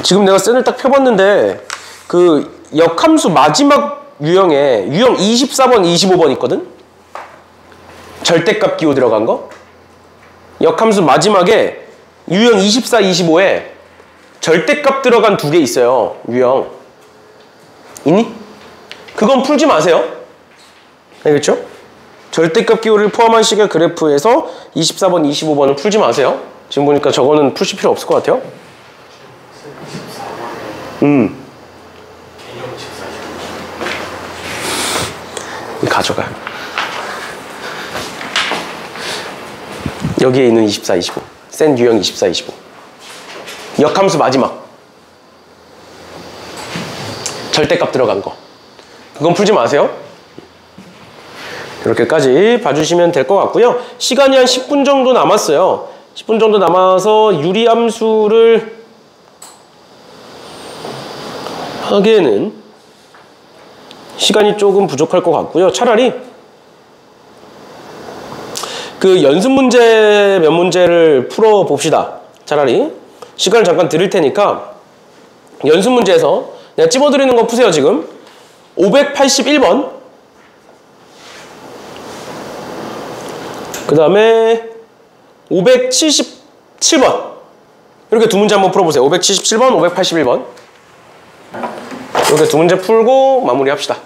A: 지금 내가 쌤을 딱 펴봤는데 그 역함수 마지막 유형에 유형 24번, 25번 있거든? 절대값 기호 들어간 거? 역함수 마지막에 유형 24, 25에 절대값 들어간 두 개 있어요. 유형. 있니? 그건 풀지 마세요. 알겠죠? 절대값 기호를 포함한 식의 그래프에서 24번, 25번은 풀지 마세요. 지금 보니까 저거는 푸실 필요 없을 것 같아요. 가져가. 여기에 있는 24, 25. 센 유형 24, 25. 역함수 마지막. 절대값 들어간 거. 그건 풀지 마세요. 이렇게까지 봐주시면 될 것 같고요. 시간이 한 10분 정도 남았어요. 10분 정도 남아서 유리함수를 하기에는 시간이 조금 부족할 것 같고요. 차라리 그 연습 문제 몇 문제를 풀어봅시다. 차라리 시간을 잠깐 드릴 테니까 연습 문제에서 내가 찝어드리는 거 푸세요. 지금 581번 그 다음에 577번 이렇게 두 문제 한번 풀어보세요. 577번, 581번 이렇게 두 문제 풀고 마무리합시다.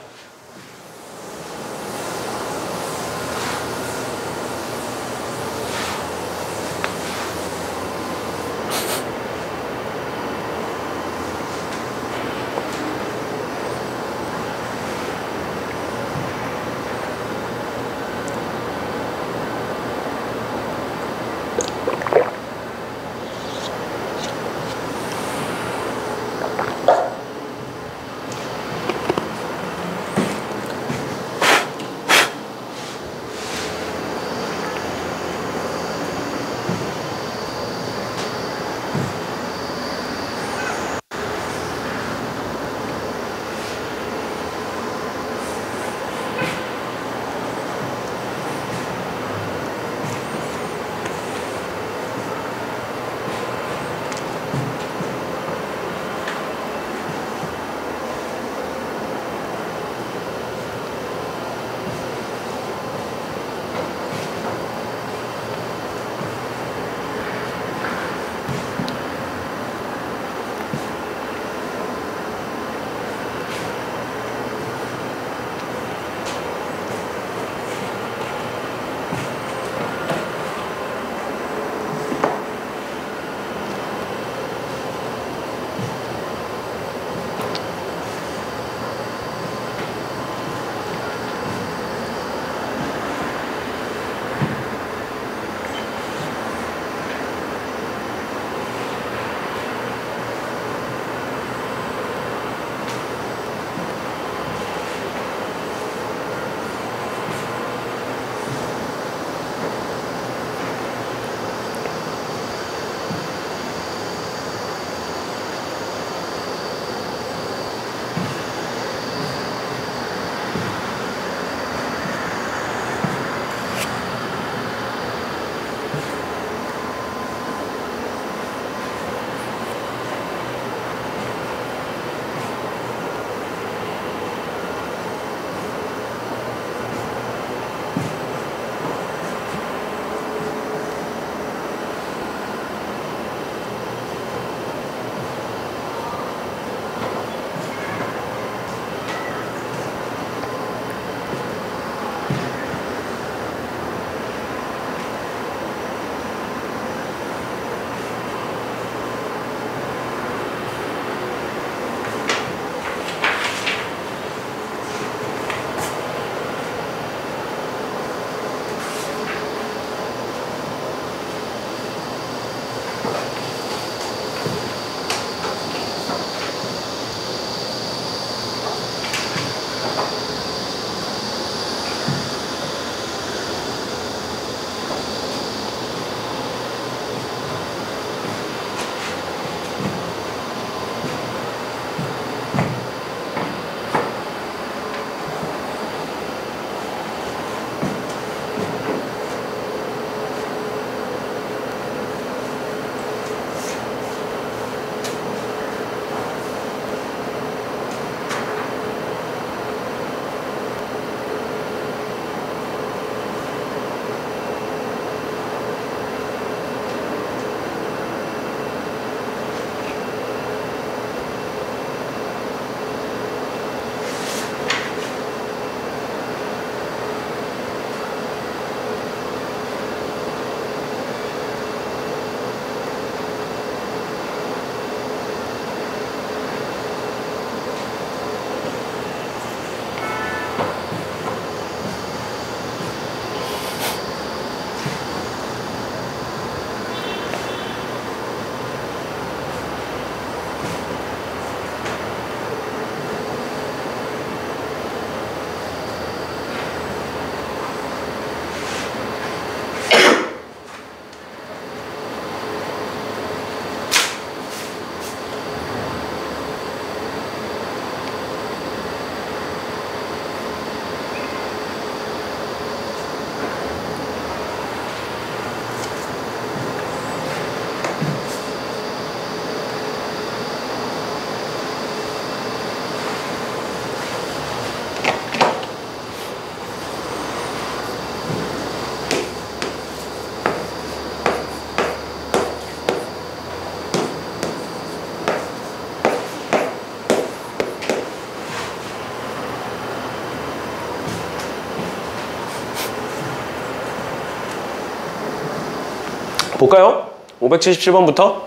A: 볼까요? 577번부터.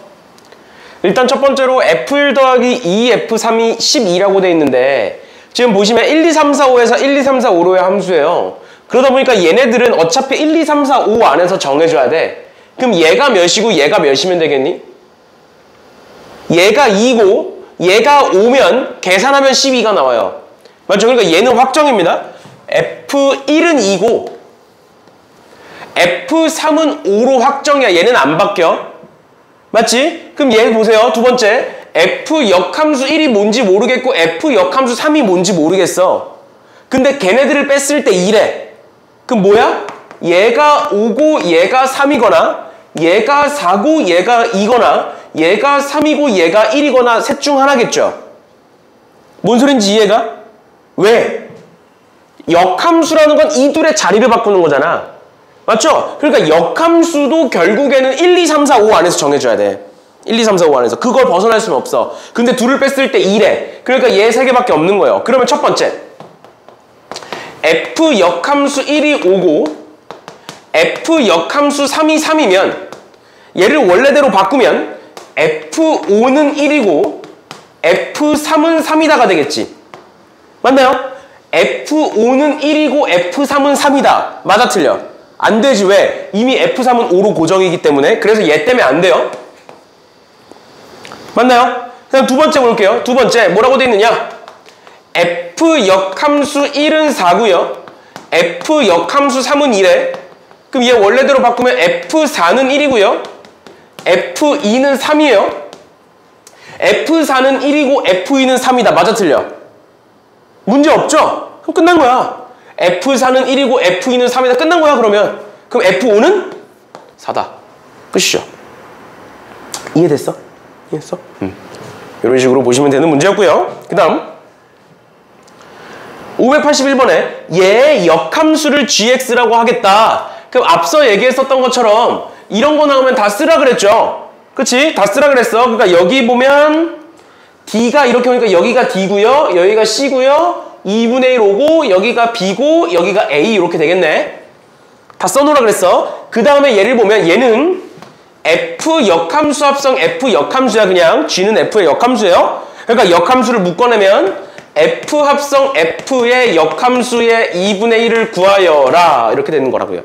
A: 일단 첫 번째로 F1 더하기 2F3이 12라고 돼 있는데 지금 보시면 1, 2, 3, 4, 5에서 1, 2, 3, 4, 5로의 함수예요. 그러다 보니까 얘네들은 어차피 1, 2, 3, 4, 5 안에서 정해줘야 돼. 그럼 얘가 몇이고 얘가 몇이면 되겠니? 얘가 2고 얘가 5면 계산하면 12가 나와요. 맞죠? 그러니까 얘는 확정입니다. F1은 2고 F3은 5로 확정이야. 얘는 안 바뀌어. 맞지? 그럼 얘 보세요. 두 번째 F 역함수 1이 뭔지 모르겠고 F 역함수 3이 뭔지 모르겠어. 근데 걔네들을 뺐을 때 2래. 그럼 뭐야? 얘가 5고 얘가 3이거나 얘가 4고 얘가 2거나 얘가 3이고 얘가 1이거나 셋 중 하나겠죠? 뭔 소린지 이해가? 왜? 역함수라는 건 이 둘의 자리를 바꾸는 거잖아. 맞죠? 그러니까 역함수도 결국에는 1, 2, 3, 4, 5 안에서 정해줘야 돼. 1, 2, 3, 4, 5 안에서. 그걸 벗어날 수는 없어. 근데 둘을 뺐을 때 2래. 그러니까 얘 3개밖에 없는 거예요. 그러면 첫 번째 F 역함수 1이 5고 F 역함수 3이 3이면 얘를 원래대로 바꾸면 F5는 1이고 F3은 3이다가 되겠지. 맞나요? F5는 1이고 F3은 3이다. 맞아 틀려? 안 되지. 왜? 이미 F3은 5로 고정이기 때문에. 그래서 얘 때문에 안 돼요. 맞나요? 그냥 두 번째 볼게요. 두 번째 뭐라고 돼 있느냐? F 역함수 1은 4고요. F 역함수 3은 2래. 그럼 얘 원래대로 바꾸면 F4는 1이고요. F2는 3이에요. F4는 1이고 F2는 3이다. 맞아 틀려? 문제 없죠? 그럼 끝난 거야. F4는 1이고 F2는 3이다. 끝난 거야 그러면. 그럼 F5는 4다. 끝이죠. 이해됐어? 이해했어? 이런 식으로 보시면 되는 문제였고요. 그 다음 581번에 얘 역함수를 gx라고 하겠다. 그럼 앞서 얘기했었던 것처럼 이런 거 나오면 다 쓰라 그랬죠? 그치? 다 쓰라 그랬어. 그러니까 여기 보면 D가 이렇게 오니까 여기가 D고요. 여기가 C고요. 2분의 1 오고 여기가 B고 여기가 A 이렇게 되겠네. 다 써놓으라 그랬어. 그 다음에 얘를 보면 얘는 F 역함수 합성 F 역함수야. 그냥 G는 F의 역함수예요. 그러니까 역함수를 묶어내면 F 합성 F의 역함수의 2분의 1을 구하여라. 이렇게 되는 거라고요.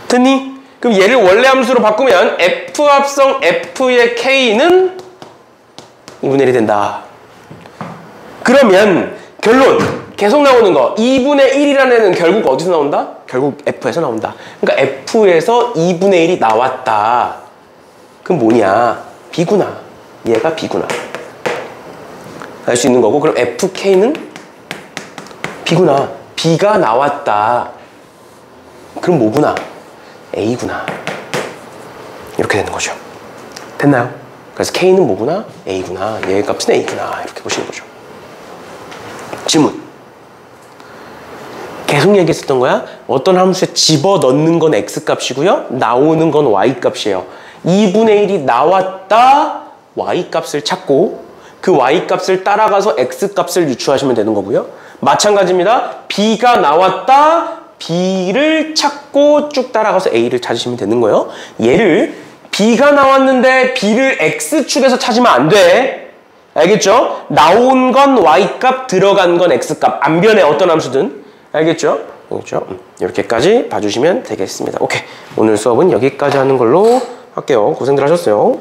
A: 됐니? 그럼 얘를 원래 함수로 바꾸면 F 합성 F의 K는 2분의 1이 된다. 그러면 결론 계속 나오는 거 2분의 1이라는 애는 결국 어디서 나온다? 결국 F에서 나온다. 그러니까 F에서 2분의 1이 나왔다. 그럼 뭐냐? B구나. 얘가 B구나. 알 수 있는 거고. 그럼 FK는 B구나. B가 나왔다. 그럼 뭐구나? A구나. 이렇게 되는 거죠. 됐나요? 그래서 K는 뭐구나? A구나. 얘 값은 A구나. 이렇게 보시는 거죠. 질문. 계속 얘기했었던 거야. 어떤 함수에 집어넣는 건 X값이고요. 나오는 건 Y값이에요. 2분의 1이 나왔다. Y값을 찾고 그 Y값을 따라가서 X값을 유추하시면 되는 거고요. 마찬가지입니다. B가 나왔다. B를 찾고 쭉 따라가서 A를 찾으시면 되는 거예요. 얘를 B가 나왔는데 B를 X축에서 찾으면 안 돼. 알겠죠? 나온 건 Y값, 들어간 건 X값. 안 변해, 어떤 함수든. 알겠죠? 알겠죠? 이렇게까지 봐주시면 되겠습니다. 오케이. 오늘 수업은 여기까지 하는 걸로 할게요. 고생들 하셨어요.